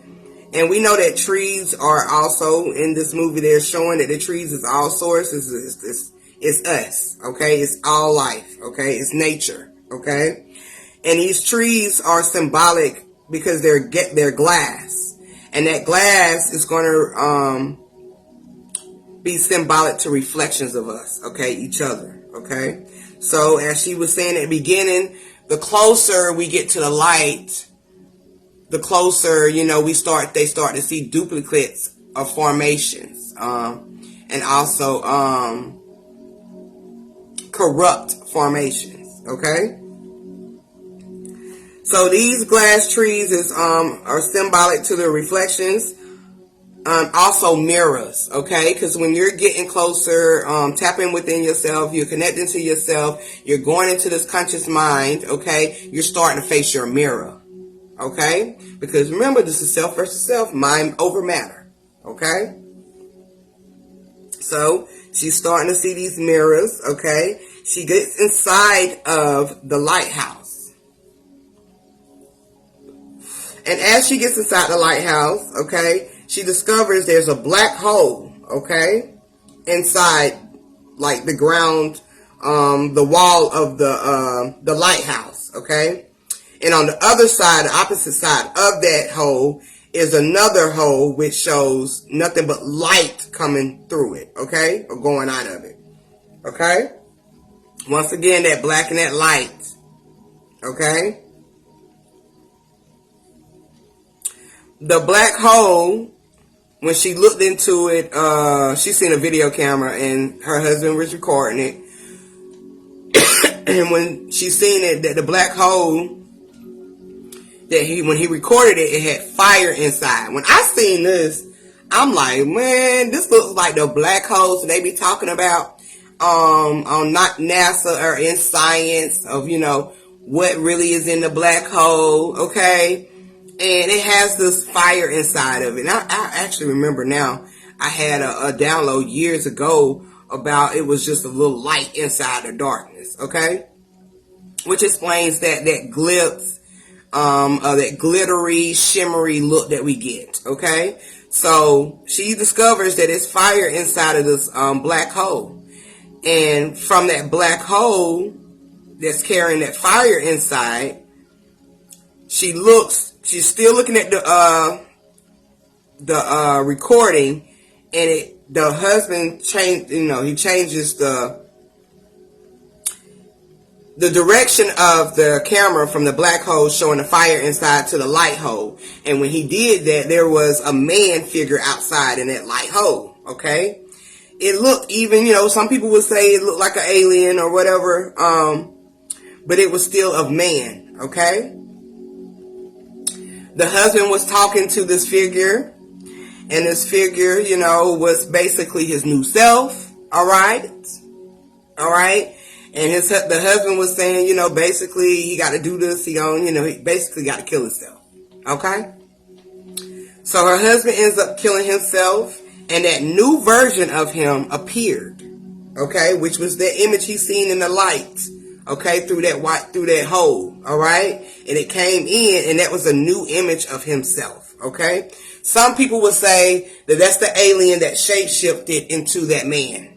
And we know that trees are also, in this movie, they're showing that the trees is all source, it's us, okay? It's all life, okay? It's nature, okay? And these trees are symbolic because they're glass. And that glass is going to be symbolic to reflections of us, okay? Each other, okay? So as she was saying at the beginning, the closer we get to the light, the closer, they start to see duplicates of formations, and also corrupt formations, okay? So these glass trees are symbolic to the reflections. Also mirrors, okay? Because when you're getting closer, tapping within yourself, you're connecting to yourself, you're going into this conscious mind, okay? You're starting to face your mirror, okay? Because remember, this is self versus self, mind over matter, okay? So she's starting to see these mirrors, okay? She gets inside of the lighthouse. And as she gets inside the lighthouse, okay, she discovers there's a black hole, okay, inside, like the ground, the wall of the lighthouse, okay? And on the other side, the opposite side of that hole is another hole which shows nothing but light coming through it, okay, or going out of it, okay? Once again, that black and that light, okay? The black hole, when she looked into it, she seen a video camera and her husband was recording it. And when she seen it, that the black hole, when he recorded it, it had fire inside. When I seen this, I'm like, man, this looks like the black holes they be talking about on not NASA or in science of, what really is in the black hole, okay? And it has this fire inside of it. And I actually remember now, I had a download years ago about it was just a little light inside the darkness, okay? Which explains that glitz, that glittery, shimmery look that we get, okay? So she discovers that it's fire inside of this black hole. And from that black hole that's carrying that fire inside, she's still looking at the recording, and the husband he changes the direction of the camera from the black hole showing the fire inside to the light hole. And when he did that, there was a man figure outside in that light hole, okay? It looked even, some people would say it looked like an alien or whatever, but it was still of man, okay? The husband was talking to this figure, and this figure, was basically his new self, all right? And the husband was saying, basically he got to do this. He basically got to kill himself. Okay. So her husband ends up killing himself, and that new version of him appeared. Okay, which was the image he seen in the light. Okay, through that hole. All right, and it came in, and that was a new image of himself. Okay, some people would say that that's the alien that shape-shifted into that man.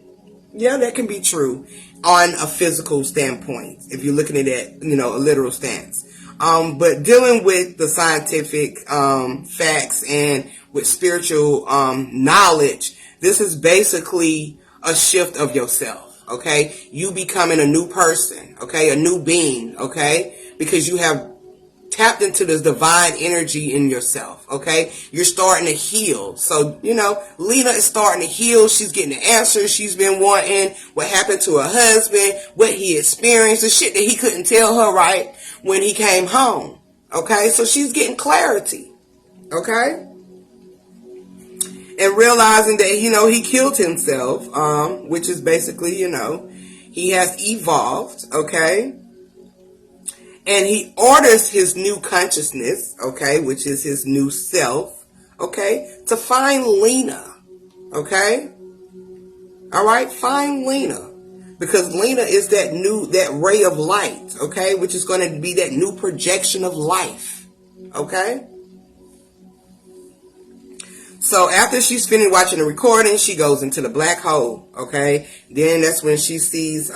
Yeah, that can be true on a physical standpoint, if you're looking at it, a literal stance. But dealing with the scientific facts and with spiritual knowledge, this is basically a shift of yourself, okay? You becoming a new person, okay? A new being, okay? Because you have tapped into this divine energy in yourself, okay? You're starting to heal. So, Lena is starting to heal. She's getting the answers she's been wanting, what happened to her husband, what he experienced, the shit that he couldn't tell her right when he came home, okay? So she's getting clarity, okay? And realizing that, he killed himself, which is basically, he has evolved, okay? And he orders his new consciousness, okay, which is his new self, okay, to find Lena, okay? All right, find Lena. Because Lena is that ray of light, okay, which is going to be that new projection of life, okay? So after she's finished watching the recording, she goes into the black hole, okay? Then that's when she sees,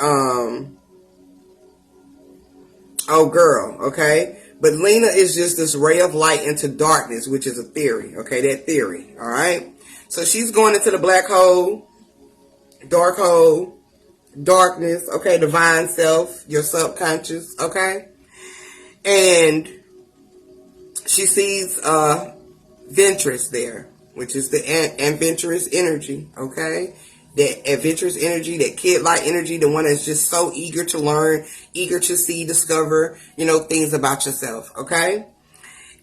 girl, okay? But Lena is just this ray of light into darkness, which is a theory, okay? That theory, all right? So she's going into the black hole, darkness, okay? Divine self, your subconscious, okay? And she sees Ventress there, which is the adventurous energy, okay? That adventurous energy, that kid-like energy, the one that's just so eager to learn, eager to see, discover, things about yourself, okay?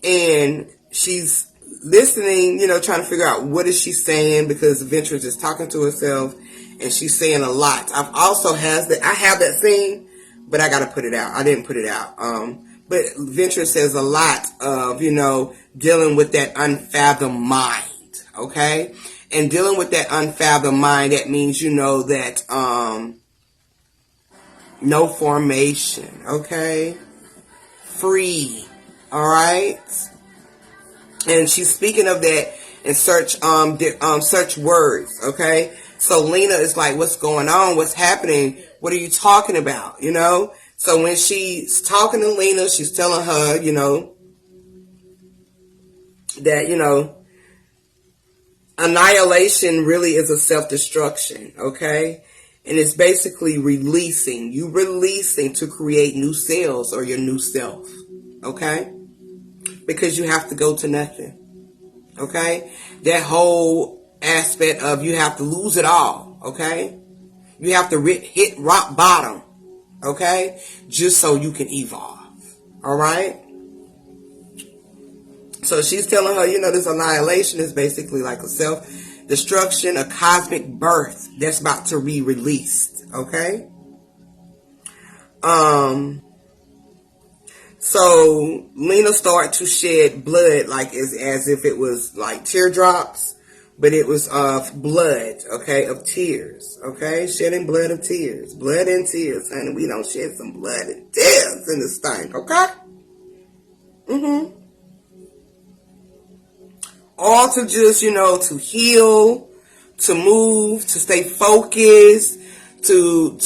And she's listening, trying to figure out what is she saying, because Ventress is talking to herself, and she's saying a lot. I have that scene, but I got to put it out. I didn't put it out. But Ventress says a lot of, dealing with that unfathomed mind, okay? And dealing with that unfathomed mind, that means, that no formation, okay? Free, all right? And she's speaking of that in search words, okay? So Lena is like, what's going on? What's happening? What are you talking about, So when she's talking to Lena, she's telling her, that, annihilation really is a self-destruction, okay? And it's basically releasing. You releasing to create new cells or your new self, okay? Because you have to go to nothing, okay? That whole aspect of you have to lose it all, okay? You have to hit rock bottom, okay? Just so you can evolve, all right? So she's telling her, this annihilation is basically like a self-destruction, a cosmic birth that's about to be released, okay? So Lena started to shed blood like as if it was like teardrops, but it was of blood, okay, of tears, okay, shedding blood of tears, blood and tears, honey. We don't shed some blood and tears in this thing, okay? All to just, to heal, to move, to stay focused, to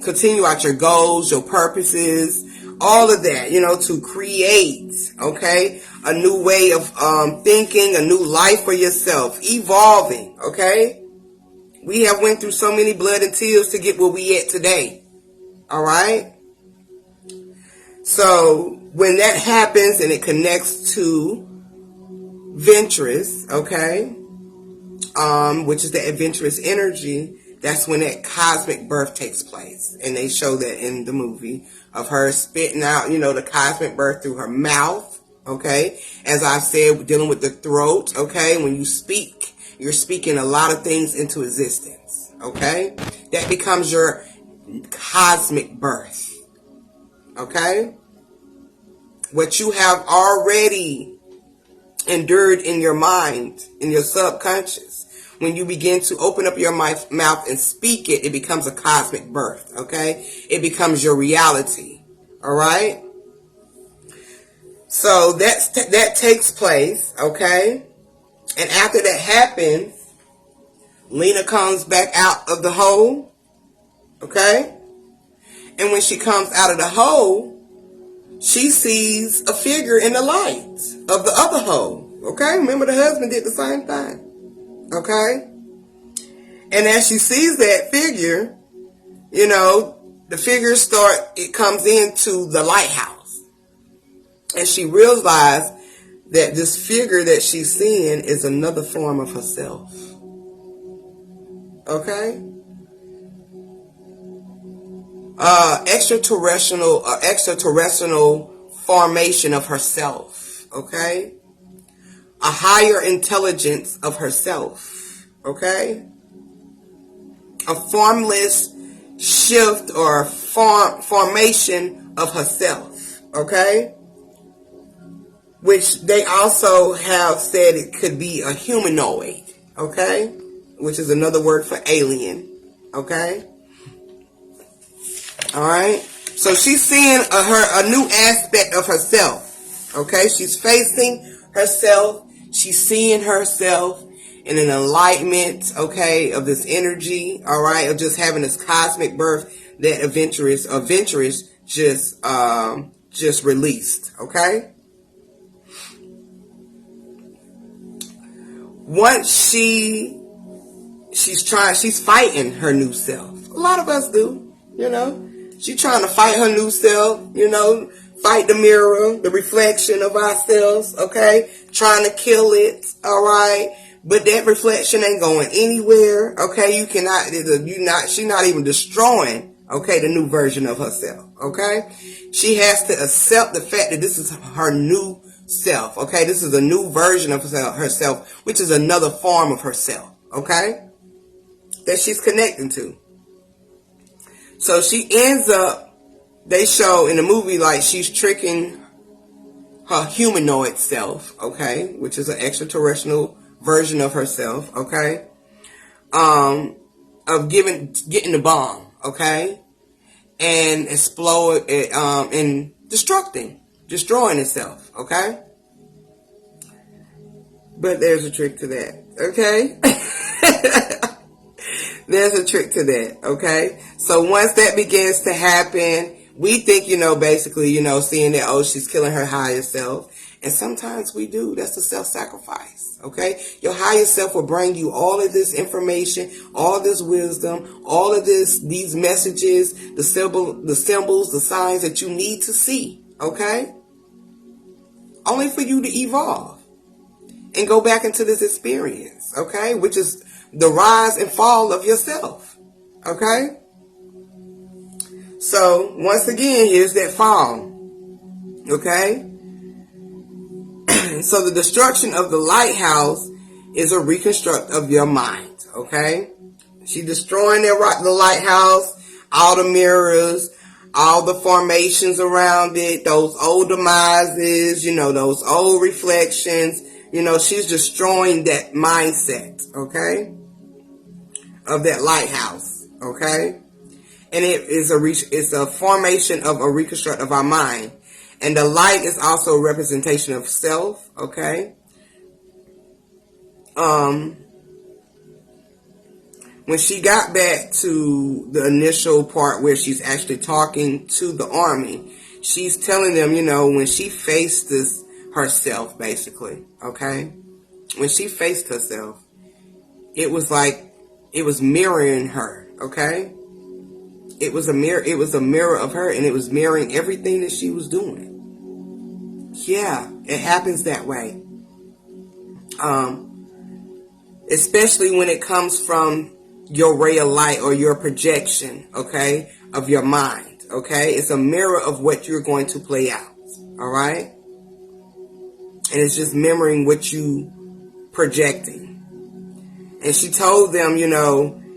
continue out your goals, your purposes, all of that, to create, okay, a new way of thinking, a new life for yourself, evolving, okay? We have went through so many blood and tears to get where we at today, all right? So when that happens and it connects to Ventress, okay, which is the adventurous energy, that's when that cosmic birth takes place. And they show that in the movie of her spitting out, the cosmic birth through her mouth, okay? As I said, dealing with the throat, okay? When you speak, you're speaking a lot of things into existence, okay? That becomes your cosmic birth, okay? What you have already endured in your mind, in your subconscious. When you begin to open up your mouth and speak it, it becomes a cosmic birth, okay? It becomes your reality, all right? So that takes place, okay? And after that happens, Lena comes back out of the hole, okay? And when she comes out of the hole, she sees a figure in the light of the other hole, okay? Remember, the husband did the same thing. Okay? And as she sees that figure, the figure it comes into the lighthouse. And she realized that this figure that she's seeing is another form of herself. Okay? Extraterrestrial formation of herself. Okay? A higher intelligence of herself, okay? A formless shift or formation of herself, okay? Which they also have said it could be a humanoid, okay? Which is another word for alien, okay? All right? So she's seeing a new aspect of herself, okay? She's facing herself. She's seeing herself in an enlightenment, okay, of this energy, all right, of just having this cosmic birth that Ventress just released, okay? Once she's fighting her new self. A lot of us do, She's trying to fight her new self, fight the mirror, the reflection of ourselves, okay? Trying to kill it, all right? But that reflection ain't going anywhere, okay? She's not even destroying, okay, the new version of herself, okay? She has to accept the fact that this is her new self, okay? This is a new version of herself, which is another form of herself, okay? That she's connecting to. So she ends up, they show in the movie like she's tricking her humanoid self, okay, which is an extraterrestrial version of herself, okay, of getting the bomb, okay, and explode it, and destroying itself, okay. But there's a trick to that, okay. There's a trick to that, okay? So once that begins to happen, we think, basically, seeing that, she's killing her higher self. And sometimes we do. That's a self-sacrifice, okay? Your higher self will bring you all of this information, all this wisdom, all of these messages, the symbols, the signs that you need to see, okay? Only for you to evolve and go back into this experience, okay? Which is the rise and fall of yourself, okay? So, once again, here's that fall, okay? So, the destruction of the lighthouse is a reconstruct of your mind, okay? She's destroying the lighthouse, all the mirrors, all the formations around it, those old demises, those old reflections, She's destroying that mindset, okay, of that lighthouse, okay? And it's a formation of a reconstruct of our mind. And the light is also a representation of self, okay? When she got back to the initial part where she's actually talking to the army, she's telling them, when she faced herself, basically, okay? When she faced herself, it was like, it was mirroring her, okay? It was a mirror of her, and it was mirroring everything that she was doing. Yeah, it happens that way. Especially when it comes from your ray of light or your projection, okay, of your mind, okay? It's a mirror of what you're going to play out, all right? And it's just mirroring what you projecting. And she told them,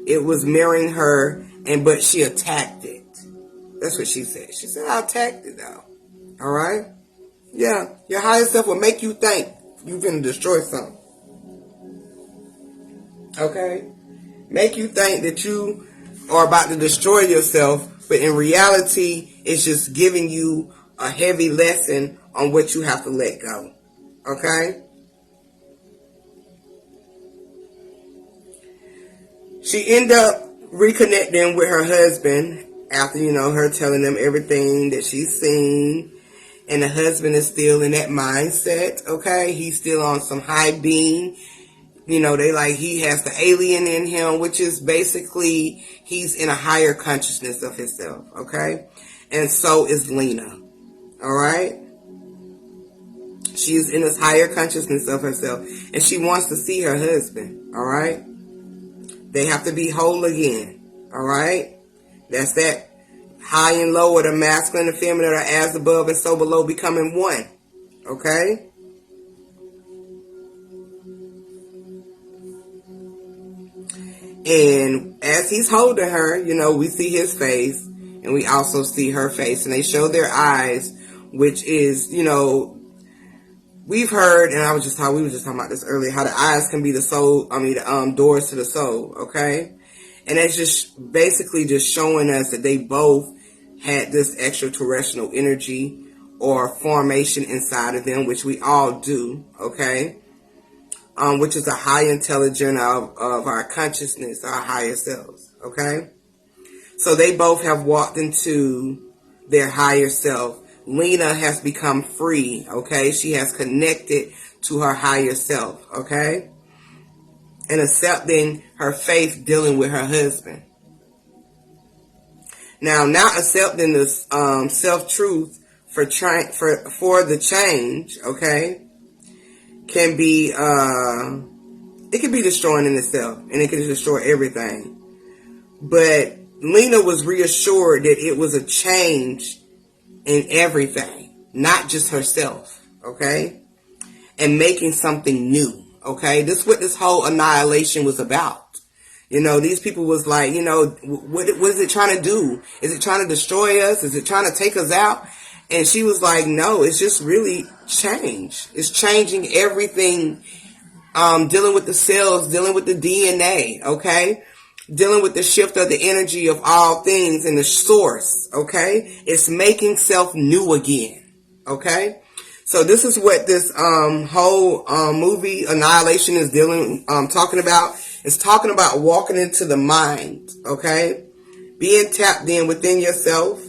it was mirroring her, but she attacked it. That's what she said. She said, I attacked it, though. All right? Yeah, your higher self will make you think you're going to destroy something. Okay? Make you think that you are about to destroy yourself, but in reality, it's just giving you a heavy lesson on what you have to let go. Okay? She ended up reconnecting with her husband after, her telling them everything that she's seen. And the husband is still in that mindset, okay? He's still on some high being. They like he has the alien in him, which is basically he's in a higher consciousness of himself, okay? And so is Lena, all right? She's in this higher consciousness of herself, and she wants to see her husband, all right? They have to be whole again, all right? That's that high and low, or the masculine and feminine, or as above and so below, becoming one, okay? And as he's holding her, we see his face, and we also see her face, and they show their eyes, which is, we've heard, and we were just talking about this earlier, how the eyes can be the soul, the doors to the soul, okay? And it's just basically just showing us that they both had this extraterrestrial energy or formation inside of them, which we all do, okay? Which is a high intelligence of our consciousness, our higher selves, okay? So they both have walked into their higher self. Lena has become free, okay? She has connected to her higher self, okay? And accepting her faith dealing with her husband. Now not accepting this self-truth for the change, okay, can be, it can be destroying in itself, and it can destroy everything. But Lena was reassured that it was a change in everything, not just herself, okay, and making something new, okay. This is what this whole annihilation was about. These people was like, what is it trying to do? Is it trying to destroy us? Is it trying to take us out? And she was like, no, it's just really change. It's changing everything, dealing with the cells, dealing with the DNA, okay? Dealing with the shift of the energy of all things and the source, okay? It's making self new again, okay? So this is what this whole movie Annihilation is talking about. It's talking about walking into the mind, okay? Being tapped in within yourself,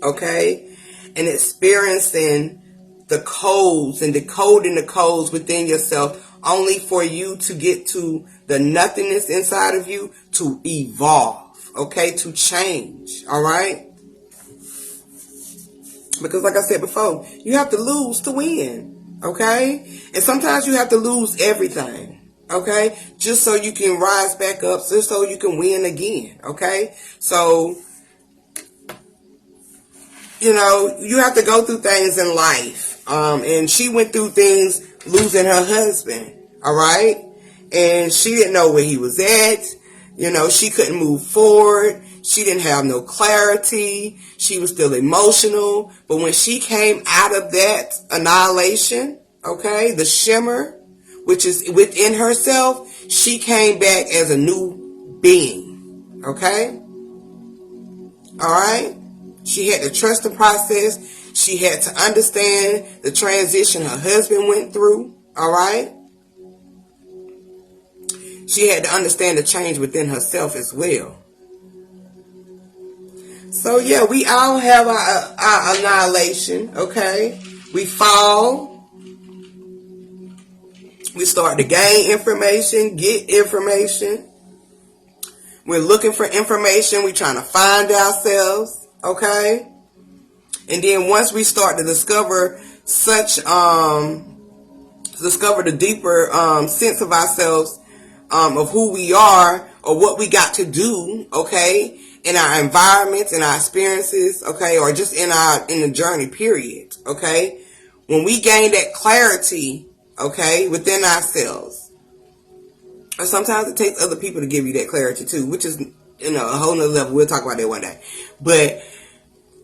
okay? And experiencing the codes and decoding the codes within yourself only for you to get to the nothingness inside of you to evolve, okay? To change, all right? Because like I said before, you have to lose to win, okay? And sometimes you have to lose everything, okay? Just so you can rise back up, just so you can win again, okay? So, you have to go through things in life. And she went through things losing her husband, all right? And she didn't know where he was at. She couldn't move forward. She didn't have no clarity. She was still emotional. But when she came out of that annihilation, Okay, the shimmer, which is within herself, she came back as a new being. Okay? Alright? She had to trust the process. She had to understand the transition her husband went through. Alright? She had to understand the change within herself as well. So yeah, we all have our annihilation. Okay? We fall. We start to gain information, get information. We're looking for information. We're trying to find ourselves. Okay? And then once we start to discover discover the deeper sense of ourselves, of who we are or what we got to do, okay, in our environments, in our experiences, okay, or just in the journey, period, okay. When we gain that clarity, okay, within ourselves, or sometimes it takes other people to give you that clarity too, which is, a whole nother level. We'll talk about that one day. But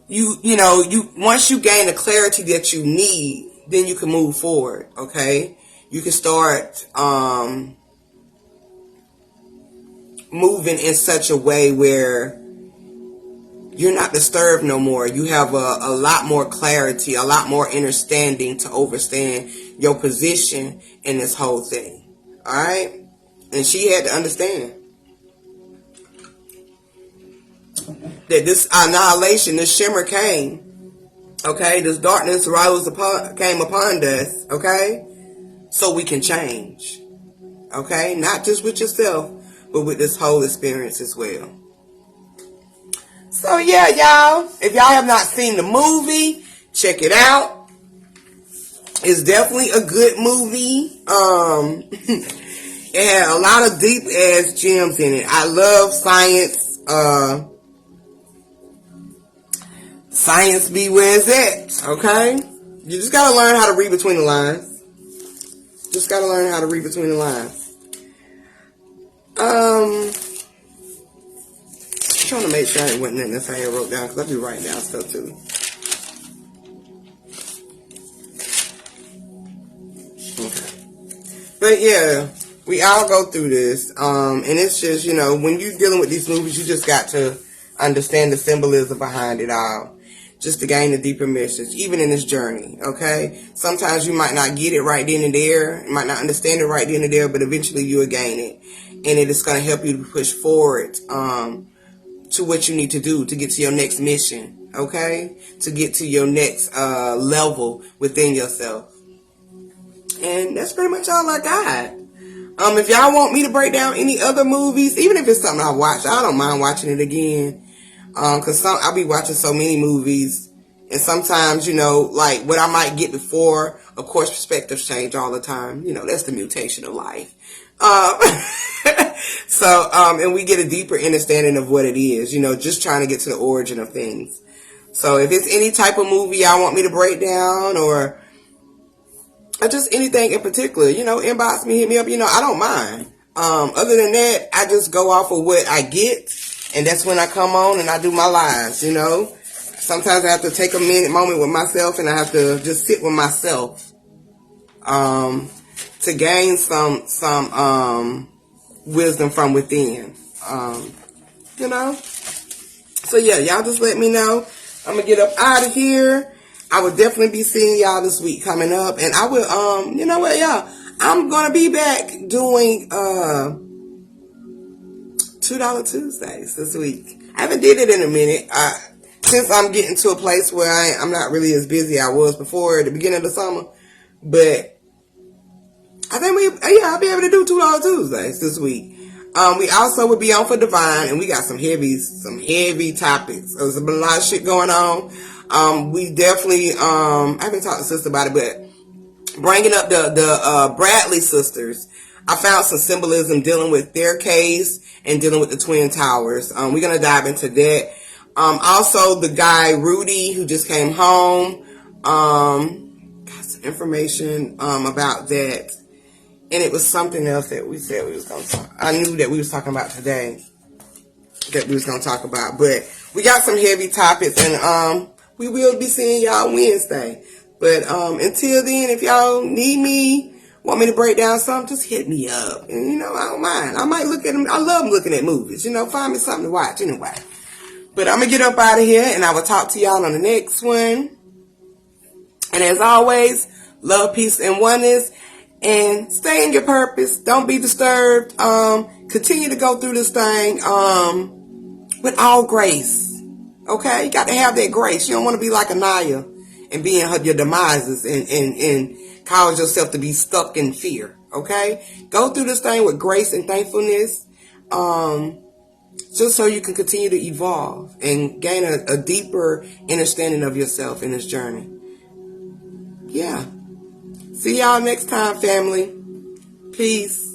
you once you gain the clarity that you need, then you can move forward, okay. You can start moving in such a way where you're not disturbed no more. You have a lot more clarity, a lot more understanding to understand your position in this whole thing. Alright? And she had to understand that this annihilation, this shimmer came. Okay? This darkness came upon us. Okay? So we can change. Okay? Not just with yourself, but with this whole experience as well. So yeah, y'all, if y'all have not seen the movie, check it out. It's definitely a good movie. It had a lot of deep ass gems in it. I love science. Science be where it's at, okay? You just gotta learn how to read between the lines. Just gotta learn how to read between the lines. Trying to make sure I wasn't nothing else I had wrote down, because I be writing down stuff too. Okay. But yeah, we all go through this. And it's just, when you're dealing with these movies, you just got to understand the symbolism behind it all. Just to gain a deeper message, even in this journey, okay? Sometimes you might not get it right then and there. You might not understand it right then and there, but eventually you'll gain it. And it is going to help you to push forward, to what you need to do to get to your next mission, okay? To get to your next level within yourself. And that's pretty much all I got. If y'all want me to break down any other movies, even if it's something I watched, I don't mind watching it again. Because I'll be watching so many movies. And sometimes, like what I might get before, of course, perspectives change all the time. That's the mutation of life. And we get a deeper understanding of what it is, just trying to get to the origin of things. So if it's any type of movie y'all want me to break down or just anything in particular, inbox me, hit me up, I don't mind. Other than that, I just go off of what I get, and that's when I come on and I do my lives, Sometimes I have to take a moment with myself, and I have to just sit with myself, to gain some wisdom from within, So yeah, y'all just let me know. I'm gonna get up out of here. I will definitely be seeing y'all this week coming up, and I will, you know what, y'all, I'm gonna be back doing $2 Tuesdays this week. I haven't did it in a minute. Since I'm getting to a place where I'm not really as busy as I was before at the beginning of the summer, but I think I'll be able to do $2 Tuesdays this week. We also will be on for Divine, and we got some heavy topics. There's been a lot of shit going on. We definitely, I haven't talked to sister about it, but bringing up the Bradley sisters, I found some symbolism dealing with their case and dealing with the Twin Towers. We're going to dive into that. Also the guy, Rudy, who just came home, got some information, about that. And it was something else that we said we was going to talk. I knew that we was talking about today. That we was going to talk about. But we got some heavy topics. And we will be seeing y'all Wednesday. But until then, if y'all need me, want me to break down something, just hit me up. And, you know, I don't mind. I might look at them. I love looking at movies. You know, find me something to watch anyway. But I'm going to get up out of here, and I will talk to y'all on the next one. And as always, love, peace, and oneness. And stay in your purpose. Don't be disturbed. Continue to go through this thing with all grace. Okay? You got to have that grace. You don't want to be like Anaya and be in your demises and cause yourself to be stuck in fear. Okay? Go through this thing with grace and thankfulness. Just so you can continue to evolve and gain a deeper understanding of yourself in this journey. Yeah. See y'all next time, family. Peace.